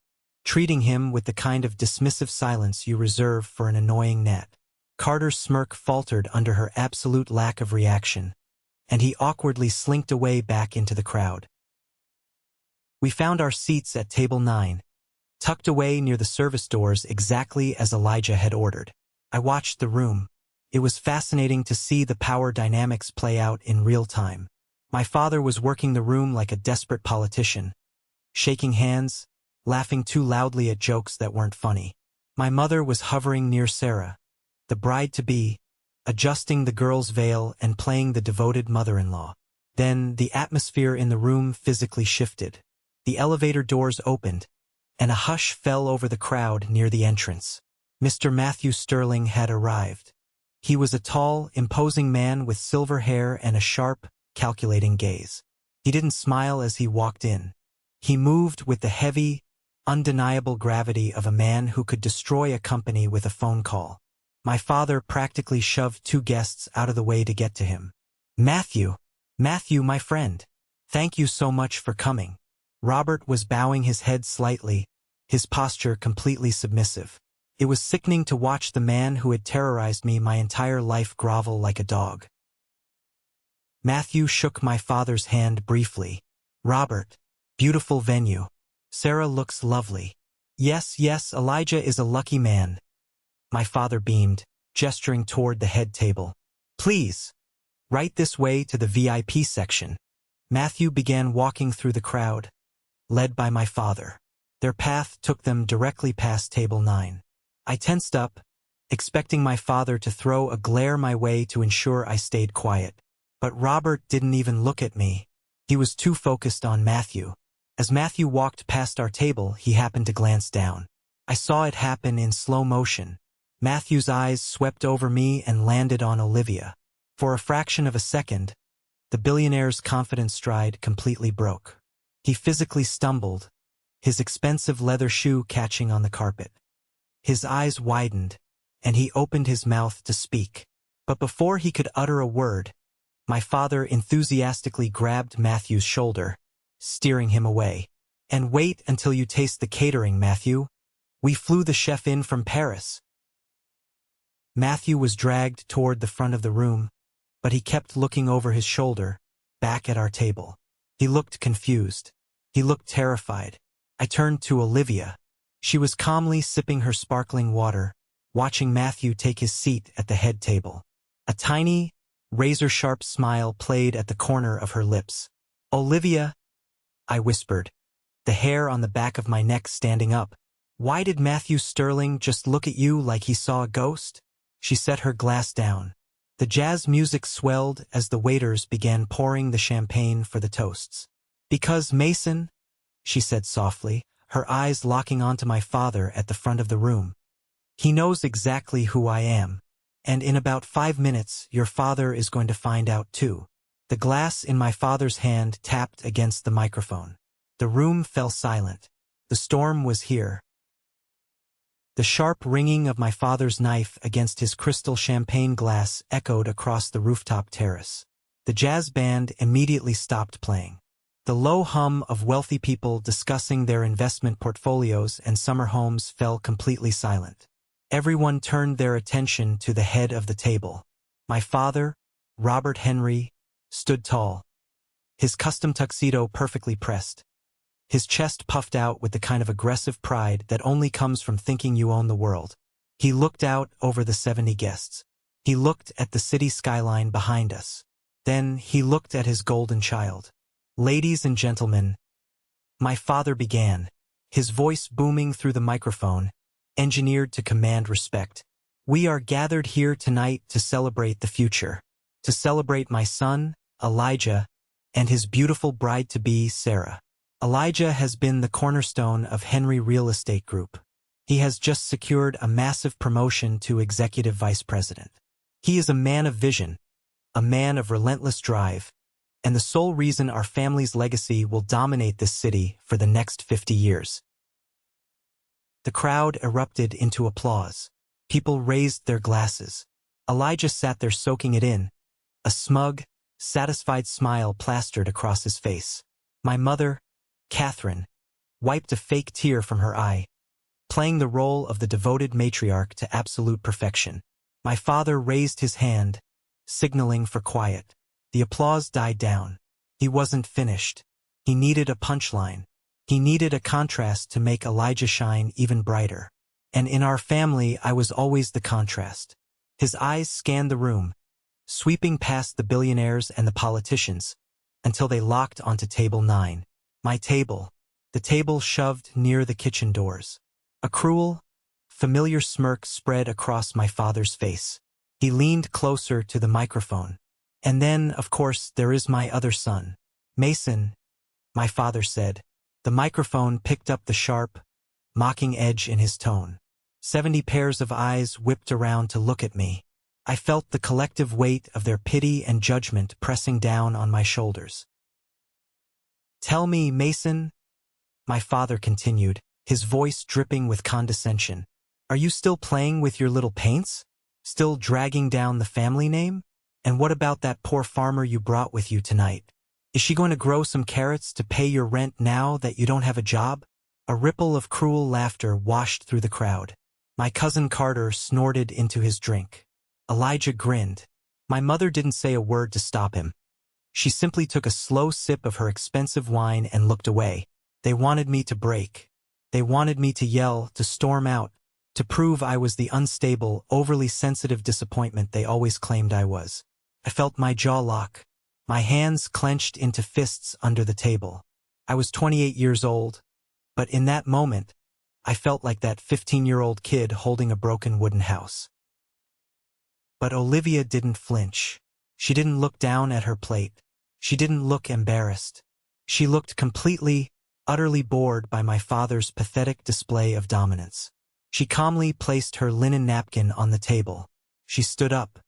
treating him with the kind of dismissive silence you reserve for an annoying gnat. Carter's smirk faltered under her absolute lack of reaction, and he awkwardly slinked away back into the crowd. We found our seats at table 9, tucked away near the service doors exactly as Elijah had ordered. I watched the room. It was fascinating to see the power dynamics play out in real time. My father was working the room like a desperate politician, shaking hands, laughing too loudly at jokes that weren't funny. My mother was hovering near Sarah, the bride-to-be, adjusting the girl's veil and playing the devoted mother-in-law. Then the atmosphere in the room physically shifted. The elevator doors opened, and a hush fell over the crowd near the entrance. Mr. Matthew Sterling had arrived. He was a tall, imposing man with silver hair and a sharp, calculating gaze. He didn't smile as he walked in. He moved with the heavy, undeniable gravity of a man who could destroy a company with a phone call. My father practically shoved 2 guests out of the way to get to him. Matthew, my friend. Thank you so much for coming. Robert was bowing his head slightly, his posture completely submissive. It was sickening to watch the man who had terrorized me my entire life grovel like a dog. Matthew shook my father's hand briefly. Robert, beautiful venue. Sarah looks lovely. Yes, Elijah is a lucky man. My father beamed, gesturing toward the head table. Please, right this way to the VIP section. Matthew began walking through the crowd, led by my father. Their path took them directly past table 9. I tensed up, expecting my father to throw a glare my way to ensure I stayed quiet. But Robert didn't even look at me. He was too focused on Matthew. As Matthew walked past our table, he happened to glance down. I saw it happen in slow motion. Matthew's eyes swept over me and landed on Olivia. For a fraction of a second, the billionaire's confident stride completely broke. He physically stumbled, his expensive leather shoe catching on the carpet. His eyes widened, and he opened his mouth to speak. But before he could utter a word, my father enthusiastically grabbed Matthew's shoulder, steering him away. "And wait until you taste the catering, Matthew. We flew the chef in from Paris." Matthew was dragged toward the front of the room, but he kept looking over his shoulder, back at our table. He looked confused. He looked terrified. I turned to Olivia. She was calmly sipping her sparkling water, watching Matthew take his seat at the head table. A tiny, razor-sharp smile played at the corner of her lips. "Olivia," I whispered, the hair on the back of my neck standing up. "Why did Matthew Sterling just look at you like he saw a ghost?" She set her glass down. The jazz music swelled as the waiters began pouring the champagne for the toasts. "Because Mason," she said softly, her eyes locking onto my father at the front of the room. "He knows exactly who I am. And in about 5 minutes, your father is going to find out too." The glass in my father's hand tapped against the microphone. The room fell silent. The storm was here. The sharp ringing of my father's knife against his crystal champagne glass echoed across the rooftop terrace. The jazz band immediately stopped playing. The low hum of wealthy people discussing their investment portfolios and summer homes fell completely silent. Everyone turned their attention to the head of the table. My father, Robert Henry, stood tall, his custom tuxedo perfectly pressed. His chest puffed out with the kind of aggressive pride that only comes from thinking you own the world. He looked out over the 70 guests. He looked at the city skyline behind us. Then he looked at his golden child. "Ladies and gentlemen," my father began, his voice booming through the microphone, engineered to command respect. "We are gathered here tonight to celebrate the future, to celebrate my son, Elijah, and his beautiful bride-to-be, Sarah. Elijah has been the cornerstone of Henry Real Estate Group. He has just secured a massive promotion to executive vice president. He is a man of vision, a man of relentless drive, and the sole reason our family's legacy will dominate this city for the next 50 years. The crowd erupted into applause. People raised their glasses. Elijah sat there soaking it in, a smug, satisfied smile plastered across his face. My mother, Catherine, wiped a fake tear from her eye, playing the role of the devoted matriarch to absolute perfection. My father raised his hand, signaling for quiet. The applause died down. He wasn't finished. He needed a punchline. He needed a contrast to make Elijah shine even brighter. And in our family, I was always the contrast. His eyes scanned the room, sweeping past the billionaires and the politicians, until they locked onto table 9. My table, the table shoved near the kitchen doors. A cruel, familiar smirk spread across my father's face. He leaned closer to the microphone. "And then, of course, there is my other son, Mason," my father said. The microphone picked up the sharp, mocking edge in his tone. 70 pairs of eyes whipped around to look at me. I felt the collective weight of their pity and judgment pressing down on my shoulders. "Tell me, Mason," my father continued, his voice dripping with condescension. "Are you still playing with your little paints? Still dragging down the family name? And what about that poor farmer you brought with you tonight? Is she going to grow some carrots to pay your rent now that you don't have a job?" A ripple of cruel laughter washed through the crowd. My cousin Carter snorted into his drink. Elijah grinned. My mother didn't say a word to stop him. She simply took a slow sip of her expensive wine and looked away. They wanted me to break. They wanted me to yell, to storm out, to prove I was the unstable, overly sensitive disappointment they always claimed I was. I felt my jaw lock. My hands clenched into fists under the table. I was 28 years old, But in that moment, I felt like that 15-year-old kid holding a broken wooden house. But Olivia didn't flinch. She didn't look down at her plate. She didn't look embarrassed. She looked completely, utterly bored by my father's pathetic display of dominance. She calmly placed her linen napkin on the table. She stood up.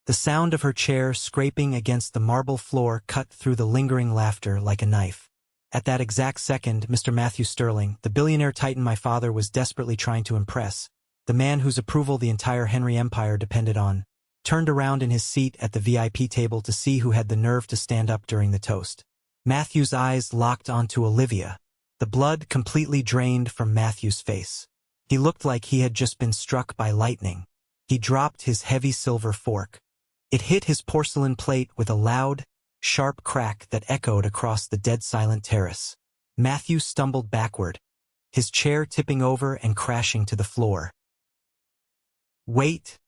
The sound of her chair scraping against the marble floor cut through the lingering laughter like a knife. At that exact second, Mr. Matthew Sterling, the billionaire titan my father was desperately trying to impress, the man whose approval the entire Henry Empire depended on, turned around in his seat at the VIP table to see who had the nerve to stand up during the toast. Matthew's eyes locked onto Olivia. The blood completely drained from Matthew's face. He looked like he had just been struck by lightning. He dropped his heavy silver fork. It hit his porcelain plate with a loud, sharp crack that echoed across the dead-silent terrace. Matthew stumbled backward, his chair tipping over and crashing to the floor. "Wait,"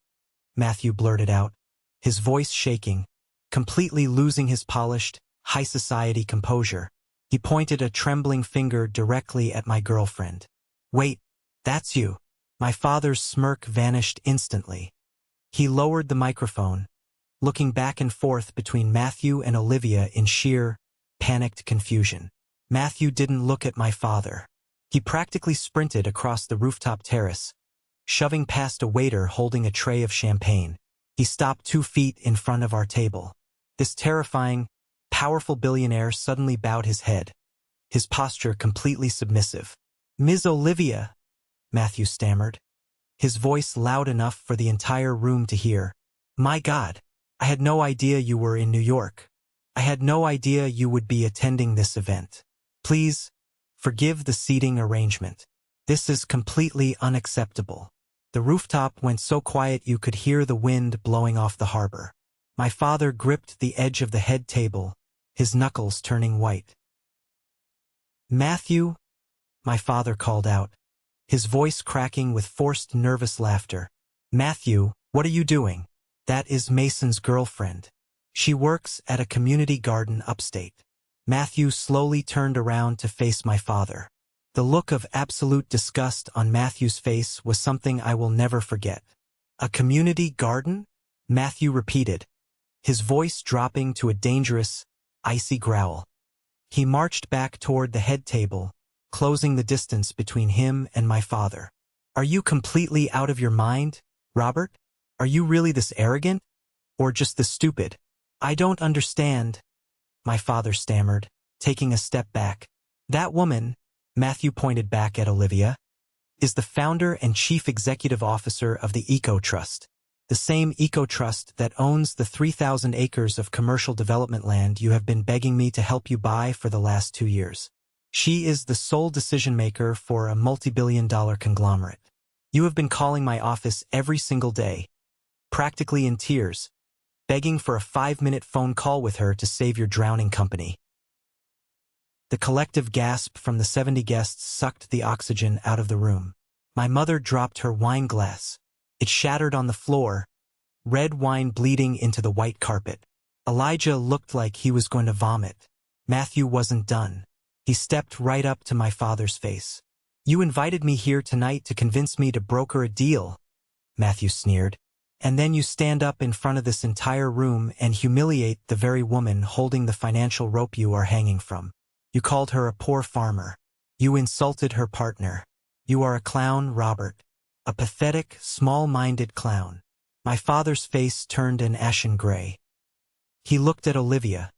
Matthew blurted out, his voice shaking, completely losing his polished, high-society composure. He pointed a trembling finger directly at my girlfriend. "Wait, that's you." My father's smirk vanished instantly. He lowered the microphone, looking back and forth between Matthew and Olivia in sheer, panicked confusion. Matthew didn't look at my father. He practically sprinted across the rooftop terrace, shoving past a waiter holding a tray of champagne. He stopped 2 feet in front of our table. This terrifying, powerful billionaire suddenly bowed his head, his posture completely submissive. "Ms. Olivia," Matthew stammered, his voice loud enough for the entire room to hear. "My God, I had no idea you were in New York. I had no idea you would be attending this event. Please, forgive the seating arrangement. This is completely unacceptable." The rooftop went so quiet you could hear the wind blowing off the harbor. My father gripped the edge of the head table, his knuckles turning white. "Matthew," my father called out, his voice cracking with forced nervous laughter. "Matthew, what are you doing? That is Mason's girlfriend. She works at a community garden upstate." Matthew slowly turned around to face my father. The look of absolute disgust on Matthew's face was something I will never forget. "A community garden?" Matthew repeated, his voice dropping to a dangerous, icy growl. He marched back toward the head table, closing the distance between him and my father. "Are you completely out of your mind, Robert? Are you really this arrogant? Or just this stupid? I don't understand," my father stammered, taking a step back. "That woman," Matthew pointed back at Olivia, "is the founder and chief executive officer of the Eco Trust, the same Eco Trust that owns the 3,000 acres of commercial development land you have been begging me to help you buy for the last 2 years. She is the sole decision-maker for a multi-billion-dollar conglomerate. You have been calling my office every single day, practically in tears, begging for a 5-minute phone call with her to save your drowning company." The collective gasp from the 70 guests sucked the oxygen out of the room. My mother dropped her wine glass. It shattered on the floor, red wine bleeding into the white carpet. Elijah looked like he was going to vomit. Matthew wasn't done. He stepped right up to my father's face. "You invited me here tonight to convince me to broker a deal," Matthew sneered. "And then you stand up in front of this entire room and humiliate the very woman holding the financial rope you are hanging from. You called her a poor farmer. You insulted her partner. You are a clown, Robert. A pathetic, small-minded clown." My father's face turned an ashen gray. He looked at Olivia,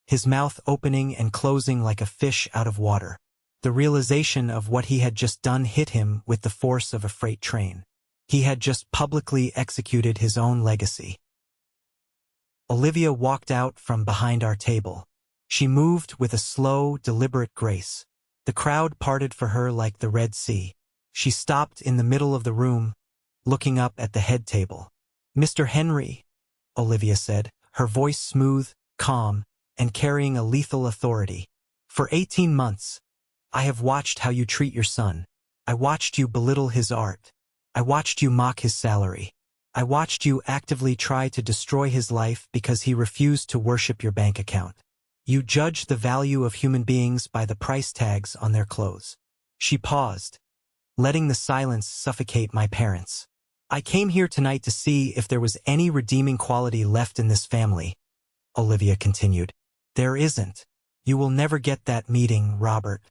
his mouth opening and closing like a fish out of water. The realization of what he had just done hit him with the force of a freight train. He had just publicly executed his own legacy. Olivia walked out from behind our table. She moved with a slow, deliberate grace. The crowd parted for her like the Red Sea. She stopped in the middle of the room, looking up at the head table. "Mr. Henry," Olivia said, her voice smooth, calm, and carrying a lethal authority. "For 18 months, I have watched how you treat your son. I watched you belittle his art. I watched you mock his salary. I watched you actively try to destroy his life because he refused to worship your bank account. You judge the value of human beings by the price tags on their clothes. She paused, letting the silence suffocate my parents. I came here tonight to see if there was any redeeming quality left in this family, Olivia continued. There isn't. You will never get that meeting, Robert.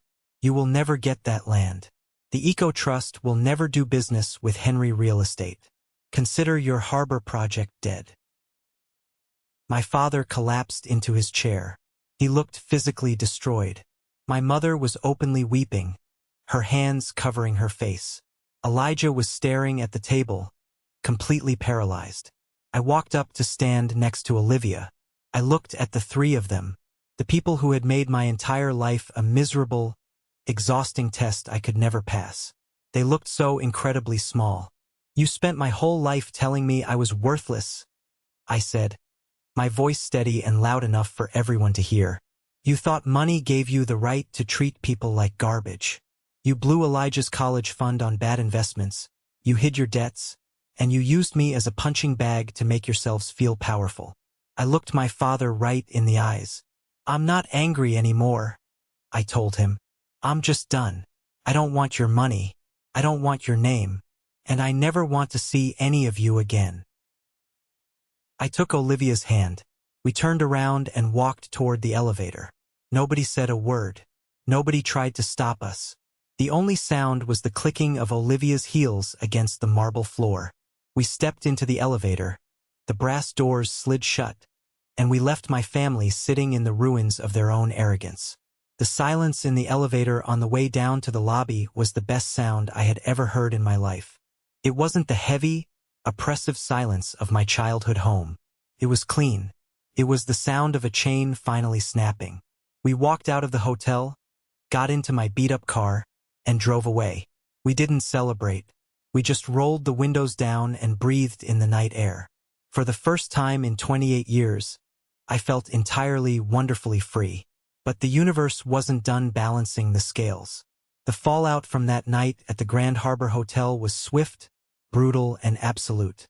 You will never get that land. The Eco Trust will never do business with Henry Real Estate. Consider your harbor project dead. My father collapsed into his chair. He looked physically destroyed. My mother was openly weeping, her hands covering her face. Elijah was staring at the table, completely paralyzed. I walked up to stand next to Olivia. I looked at the three of them, the people who had made my entire life a miserable, exhausting test I could never pass. They looked so incredibly small. You spent my whole life telling me I was worthless, I said, my voice steady and loud enough for everyone to hear. You thought money gave you the right to treat people like garbage. You blew Elijah's college fund on bad investments, you hid your debts, and you used me as a punching bag to make yourselves feel powerful. I looked my father right in the eyes. I'm not angry anymore, I told him. I'm just done. I don't want your money. I don't want your name. And I never want to see any of you again. I took Olivia's hand. We turned around and walked toward the elevator. Nobody said a word. Nobody tried to stop us. The only sound was the clicking of Olivia's heels against the marble floor. We stepped into the elevator. The brass doors slid shut, and we left my family sitting in the ruins of their own arrogance. The silence in the elevator on the way down to the lobby was the best sound I had ever heard in my life. It wasn't the heavy, oppressive silence of my childhood home. It was clean. It was the sound of a chain finally snapping. We walked out of the hotel, got into my beat-up car, and drove away. We didn't celebrate. We just rolled the windows down and breathed in the night air. For the first time in 28 years, I felt entirely, wonderfully free. But the universe wasn't done balancing the scales. The fallout from that night at the Grand Harbor Hotel was swift, brutal, and absolute.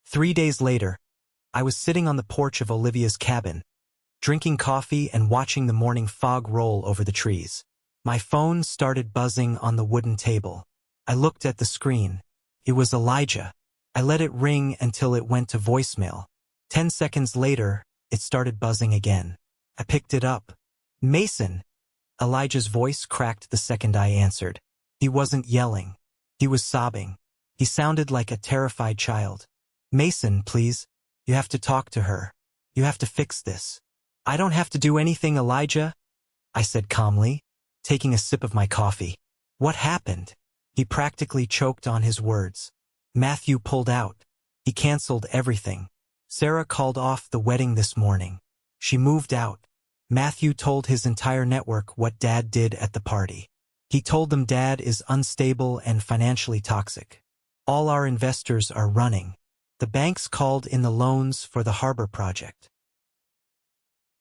3 days later, I was sitting on the porch of Olivia's cabin, drinking coffee and watching the morning fog roll over the trees. My phone started buzzing on the wooden table. I looked at the screen. It was Elijah. I let it ring until it went to voicemail. 10 seconds later, it started buzzing again. I picked it up. Mason! Elijah's voice cracked the second I answered. He wasn't yelling. He was sobbing. He sounded like a terrified child. Mason, please. You have to talk to her. You have to fix this. I don't have to do anything, Elijah, I said calmly, taking a sip of my coffee. What happened? He practically choked on his words. Matthew pulled out. He canceled everything. Sarah called off the wedding this morning. She moved out. Matthew told his entire network what Dad did at the party. He told them Dad is unstable and financially toxic. All our investors are running. The banks called in the loans for the harbor project.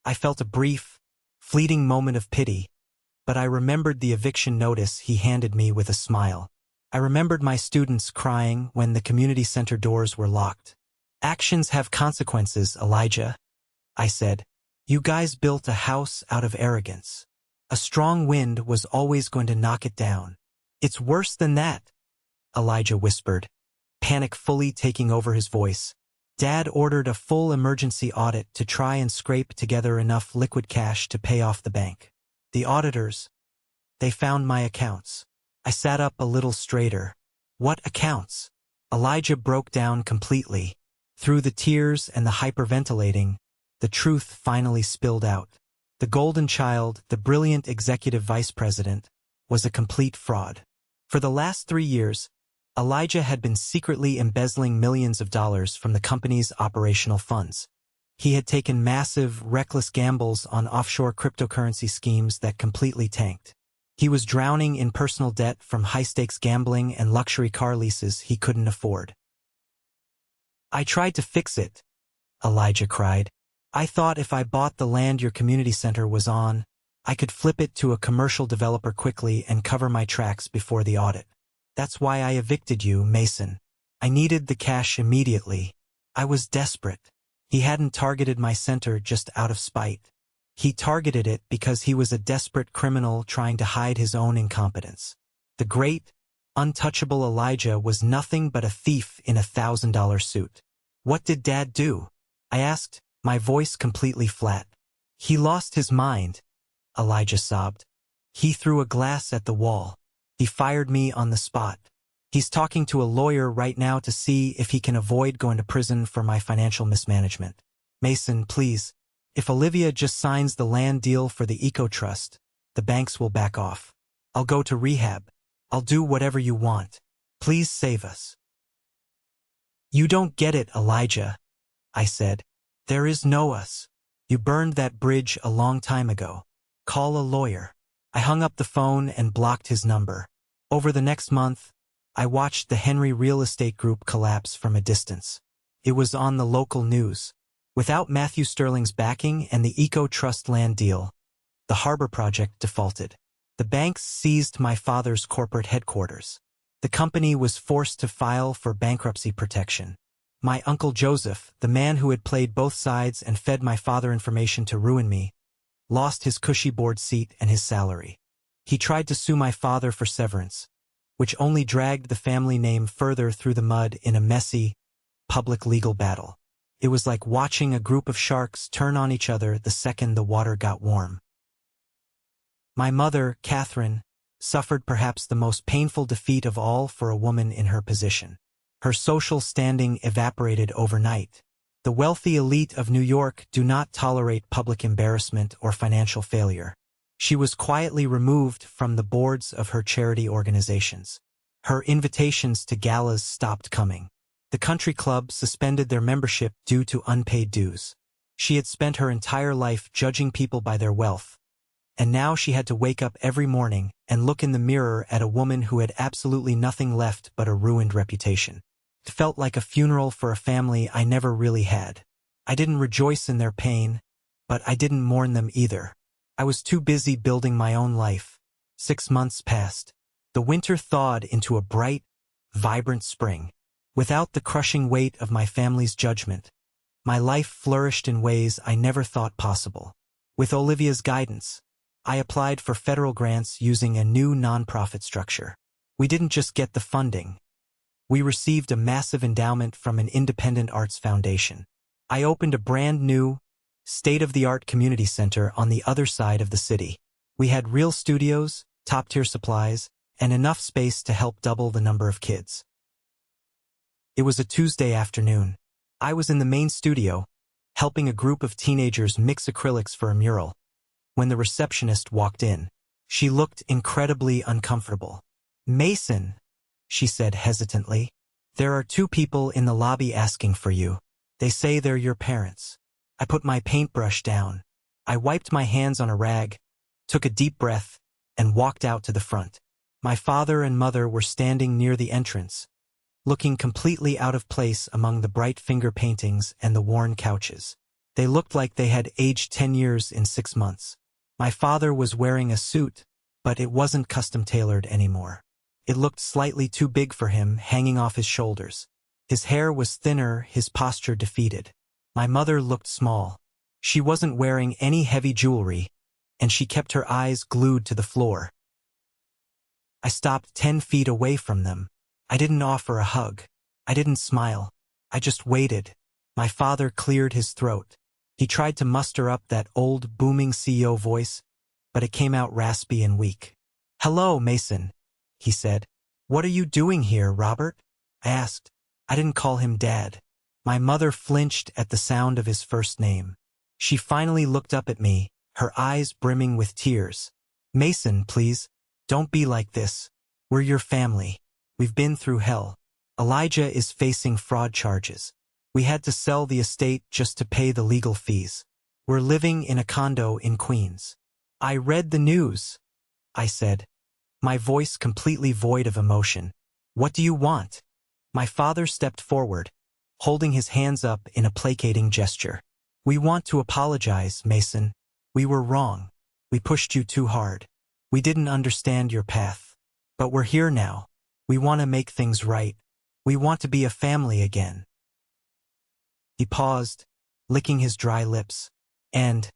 I felt a brief, fleeting moment of pity, but I remembered the eviction notice he handed me with a smile. I remembered my students crying when the community center doors were locked. Actions have consequences, Elijah, I said. You guys built a house out of arrogance. A strong wind was always going to knock it down. It's worse than that, Elijah whispered, panic fully taking over his voice. Dad ordered a full emergency audit to try and scrape together enough liquid cash to pay off the bank. The auditors, they found my accounts. I sat up a little straighter. What accounts? Elijah broke down completely. Through the tears and the hyperventilating, the truth finally spilled out. The golden child, the brilliant executive vice president, was a complete fraud. For the last 3 years, Elijah had been secretly embezzling millions of dollars from the company's operational funds. He had taken massive, reckless gambles on offshore cryptocurrency schemes that completely tanked. He was drowning in personal debt from high-stakes gambling and luxury car leases he couldn't afford. I tried to fix it, Elijah cried. I thought if I bought the land your community center was on, I could flip it to a commercial developer quickly and cover my tracks before the audit. That's why I evicted you, Mason. I needed the cash immediately. I was desperate. He hadn't targeted my center just out of spite. He targeted it because he was a desperate criminal trying to hide his own incompetence. The great, untouchable Elijah was nothing but a thief in $1,000 suit. What did Dad do? I asked, my voice completely flat. He lost his mind, Elijah sobbed. He threw a glass at the wall. He fired me on the spot. He's talking to a lawyer right now to see if he can avoid going to prison for my financial mismanagement. Mason, please. If Olivia just signs the land deal for the Eco Trust, the banks will back off. I'll go to rehab. I'll do whatever you want. Please save us. You don't get it, Elijah, I said. There is no us. You burned that bridge a long time ago. Call a lawyer. I hung up the phone and blocked his number. Over the next month, I watched the Henry Real Estate Group collapse from a distance. It was on the local news. Without Matthew Sterling's backing and the Eco Trust land deal, the harbor project defaulted. The banks seized my father's corporate headquarters. The company was forced to file for bankruptcy protection. My Uncle Joseph, the man who had played both sides and fed my father information to ruin me, lost his cushy board seat and his salary. He tried to sue my father for severance, which only dragged the family name further through the mud in a messy, public legal battle. It was like watching a group of sharks turn on each other the second the water got warm. My mother, Catherine, suffered perhaps the most painful defeat of all for a woman in her position. Her social standing evaporated overnight. The wealthy elite of New York do not tolerate public embarrassment or financial failure. She was quietly removed from the boards of her charity organizations. Her invitations to galas stopped coming. The country club suspended their membership due to unpaid dues. She had spent her entire life judging people by their wealth, and now she had to wake up every morning and look in the mirror at a woman who had absolutely nothing left but a ruined reputation. It felt like a funeral for a family I never really had. I didn't rejoice in their pain, but I didn't mourn them either. I was too busy building my own life. 6 months passed. The winter thawed into a bright, vibrant spring. Without the crushing weight of my family's judgment, my life flourished in ways I never thought possible. With Olivia's guidance, I applied for federal grants using a new nonprofit structure. We didn't just get the funding. We received a massive endowment from an independent arts foundation. I opened a brand new, state-of-the-art community center on the other side of the city. We had real studios, top-tier supplies, and enough space to help double the number of kids. It was a Tuesday afternoon. I was in the main studio, helping a group of teenagers mix acrylics for a mural, when the receptionist walked in. She looked incredibly uncomfortable. "Mason," she said hesitantly, "there are 2 people in the lobby asking for you. They say they're your parents." I put my paintbrush down. I wiped my hands on a rag, took a deep breath, and walked out to the front. My father and mother were standing near the entrance, looking completely out of place among the bright finger paintings and the worn couches. They looked like they had aged 10 years in 6 months. My father was wearing a suit, but it wasn't custom-tailored anymore. It looked slightly too big for him, hanging off his shoulders. His hair was thinner, his posture defeated. My mother looked small. She wasn't wearing any heavy jewelry, and she kept her eyes glued to the floor. I stopped 10 feet away from them. I didn't offer a hug. I didn't smile. I just waited. My father cleared his throat. He tried to muster up that old, booming CEO voice, but it came out raspy and weak. "Hello, Mason," he said. "What are you doing here, Robert?" I asked. I didn't call him Dad. My mother flinched at the sound of his first name. She finally looked up at me, her eyes brimming with tears. "Mason, please, don't be like this. We're your family. We've been through hell. Elijah is facing fraud charges. We had to sell the estate just to pay the legal fees. We're living in a condo in Queens." "I read the news," I said, my voice completely void of emotion. "What do you want?" My father stepped forward, holding his hands up in a placating gesture. "We want to apologize, Mason. We were wrong. We pushed you too hard. We didn't understand your path. But we're here now. We want to make things right. We want to be a family again." He paused, licking his dry lips. "And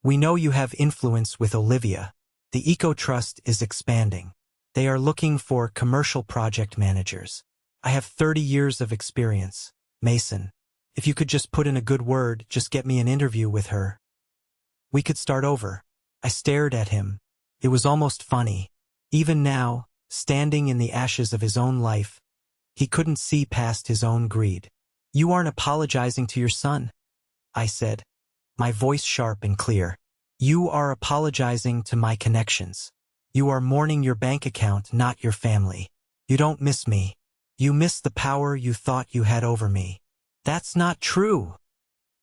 We know you have influence with Olivia. The Eco Trust is expanding. They are looking for commercial project managers. I have 30 years of experience. Mason, if you could just put in a good word, just get me an interview with her. We could start over. I stared at him. It was almost funny. Even now, standing in the ashes of his own life, he couldn't see past his own greed. You aren't apologizing to your son, I said, my voice sharp and clear. You are apologizing to my connections. You are mourning your bank account, not your family. You don't miss me. You miss the power you thought you had over me. That's not true,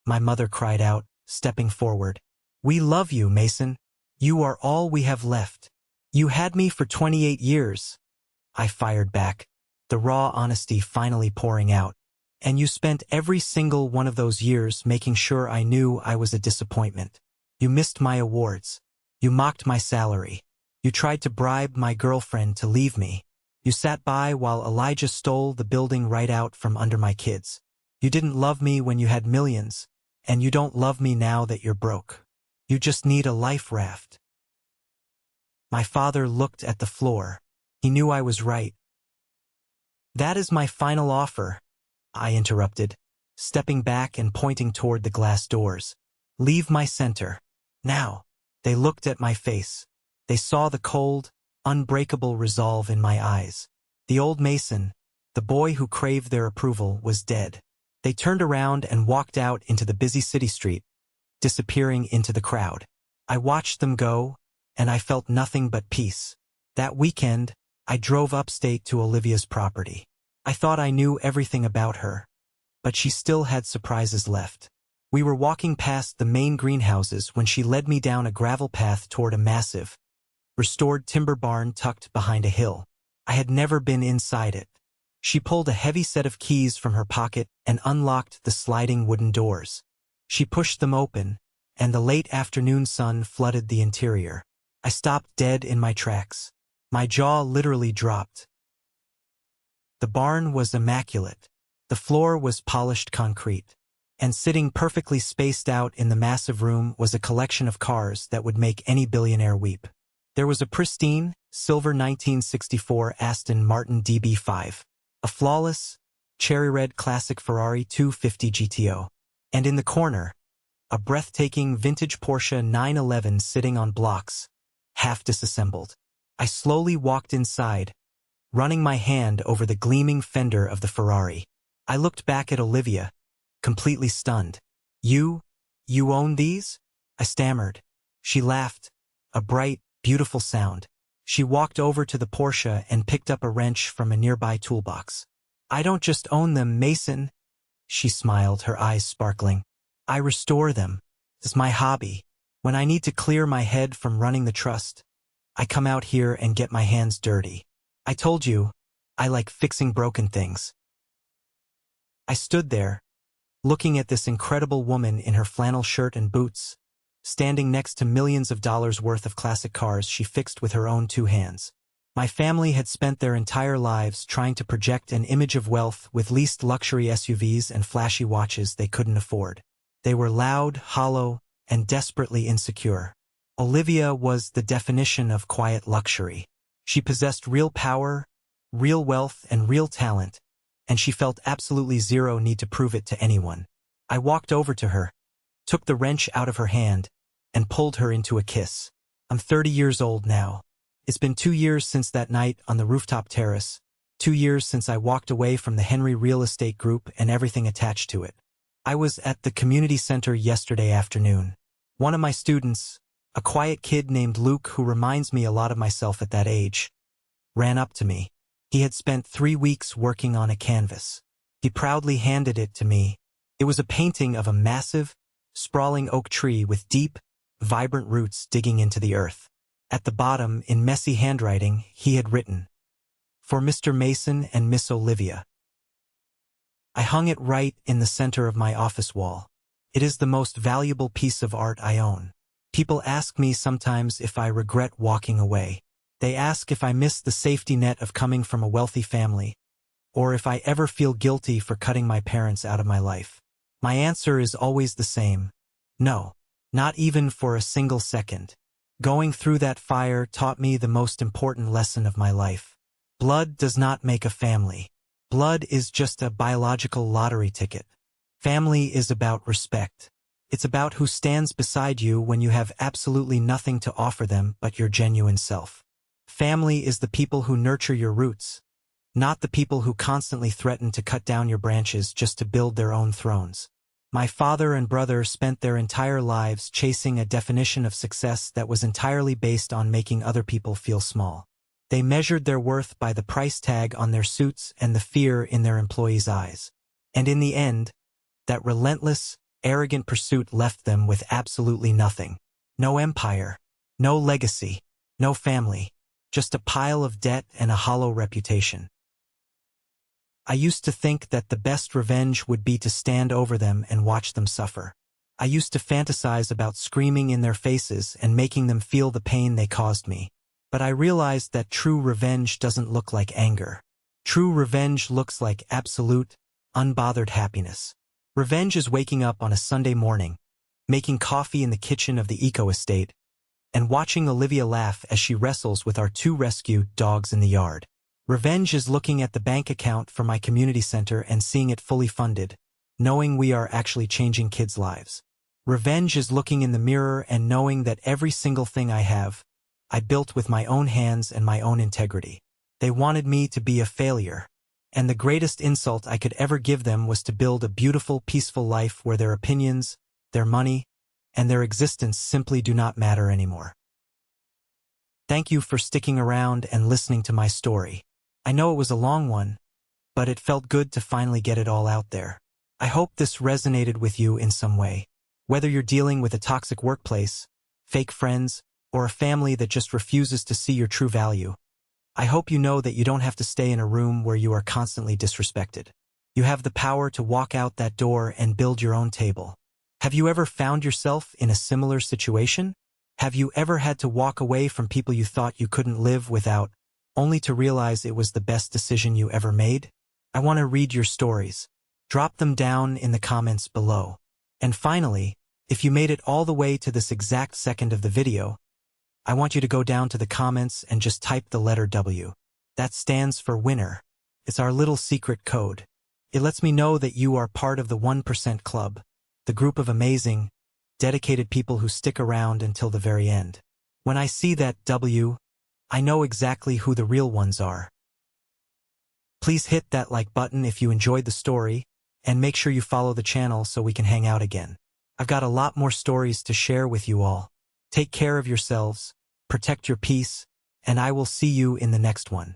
my mother cried out, stepping forward. We love you, Mason. You are all we have left. You had me for 28 years. I fired back, the raw honesty finally pouring out. And you spent every single one of those years making sure I knew I was a disappointment. You missed my awards. You mocked my salary. You tried to bribe my girlfriend to leave me. You sat by while Elijah stole the building right out from under my kids. You didn't love me when you had millions, and you don't love me now that you're broke. You just need a life raft. My father looked at the floor. He knew I was right. That is my final offer, I interrupted, stepping back and pointing toward the glass doors. Leave my center. Now. They looked at my face. They saw the cold, unbreakable resolve in my eyes. The old Mason, the boy who craved their approval, was dead. They turned around and walked out into the busy city street, disappearing into the crowd. I watched them go, and I felt nothing but peace. That weekend, I drove upstate to Olivia's property. I thought I knew everything about her, but she still had surprises left. We were walking past the main greenhouses when she led me down a gravel path toward a massive, restored timber barn tucked behind a hill. I had never been inside it. She pulled a heavy set of keys from her pocket and unlocked the sliding wooden doors. She pushed them open, and the late afternoon sun flooded the interior. I stopped dead in my tracks. My jaw literally dropped. The barn was immaculate. The floor was polished concrete. And sitting perfectly spaced out in the massive room was a collection of cars that would make any billionaire weep. There was a pristine, silver 1964 Aston Martin DB5, a flawless, cherry-red classic Ferrari 250 GTO, and in the corner, a breathtaking vintage Porsche 911 sitting on blocks, half disassembled. I slowly walked inside, running my hand over the gleaming fender of the Ferrari. I looked back at Olivia, completely stunned. You own these? I stammered. She laughed, a bright, beautiful sound. She walked over to the Porsche and picked up a wrench from a nearby toolbox. I don't just own them, Mason. She smiled, her eyes sparkling. I restore them. It's my hobby. When I need to clear my head from running the trust, I come out here and get my hands dirty. I told you, I like fixing broken things. I stood there, looking at this incredible woman in her flannel shirt and boots, standing next to millions of dollars worth of classic cars she fixed with her own two hands. My family had spent their entire lives trying to project an image of wealth with leased luxury SUVs and flashy watches they couldn't afford. They were loud, hollow, and desperately insecure. Olivia was the definition of quiet luxury. She possessed real power, real wealth, and real talent, and she felt absolutely zero need to prove it to anyone. I walked over to her, took the wrench out of her hand, and pulled her into a kiss. I'm 30 years old now. It's been 2 years since that night on the rooftop terrace, 2 years since I walked away from the Henry Real Estate Group and everything attached to it. I was at the community center yesterday afternoon. One of my students, a quiet kid named Luke who reminds me a lot of myself at that age, ran up to me. He had spent 3 weeks working on a canvas. He proudly handed it to me. It was a painting of a massive, sprawling oak tree with deep, vibrant roots digging into the earth. At the bottom, in messy handwriting, he had written, "For Mr. Mason and Miss Olivia." I hung it right in the center of my office wall. It is the most valuable piece of art I own. People ask me sometimes if I regret walking away. They ask if I miss the safety net of coming from a wealthy family, or if I ever feel guilty for cutting my parents out of my life. My answer is always the same: no. Not even for a single second. Going through that fire taught me the most important lesson of my life. Blood does not make a family. Blood is just a biological lottery ticket. Family is about respect. It's about who stands beside you when you have absolutely nothing to offer them but your genuine self. Family is the people who nurture your roots, not the people who constantly threaten to cut down your branches just to build their own thrones. My father and brother spent their entire lives chasing a definition of success that was entirely based on making other people feel small. They measured their worth by the price tag on their suits and the fear in their employees' eyes. And in the end, that relentless, arrogant pursuit left them with absolutely nothing. No empire, no legacy, no family, just a pile of debt and a hollow reputation. I used to think that the best revenge would be to stand over them and watch them suffer. I used to fantasize about screaming in their faces and making them feel the pain they caused me. But I realized that true revenge doesn't look like anger. True revenge looks like absolute, unbothered happiness. Revenge is waking up on a Sunday morning, making coffee in the kitchen of the eco estate, and watching Olivia laugh as she wrestles with our 2 rescue dogs in the yard. Revenge is looking at the bank account for my community center and seeing it fully funded, knowing we are actually changing kids' lives. Revenge is looking in the mirror and knowing that every single thing I have, I built with my own hands and my own integrity. They wanted me to be a failure, and the greatest insult I could ever give them was to build a beautiful, peaceful life where their opinions, their money, and their existence simply do not matter anymore. Thank you for sticking around and listening to my story. I know it was a long one, but it felt good to finally get it all out there. I hope this resonated with you in some way. Whether you're dealing with a toxic workplace, fake friends, or a family that just refuses to see your true value, I hope you know that you don't have to stay in a room where you are constantly disrespected. You have the power to walk out that door and build your own table. Have you ever found yourself in a similar situation? Have you ever had to walk away from people you thought you couldn't live without, only to realize it was the best decision you ever made? I want to read your stories. Drop them down in the comments below. And finally, if you made it all the way to this exact second of the video, I want you to go down to the comments and just type the letter W. That stands for winner. It's our little secret code. It lets me know that you are part of the 1% Club, the group of amazing, dedicated people who stick around until the very end. When I see that W, I know exactly who the real ones are. Please hit that like button if you enjoyed the story, and make sure you follow the channel so we can hang out again. I've got a lot more stories to share with you all. Take care of yourselves, protect your peace, and I will see you in the next one.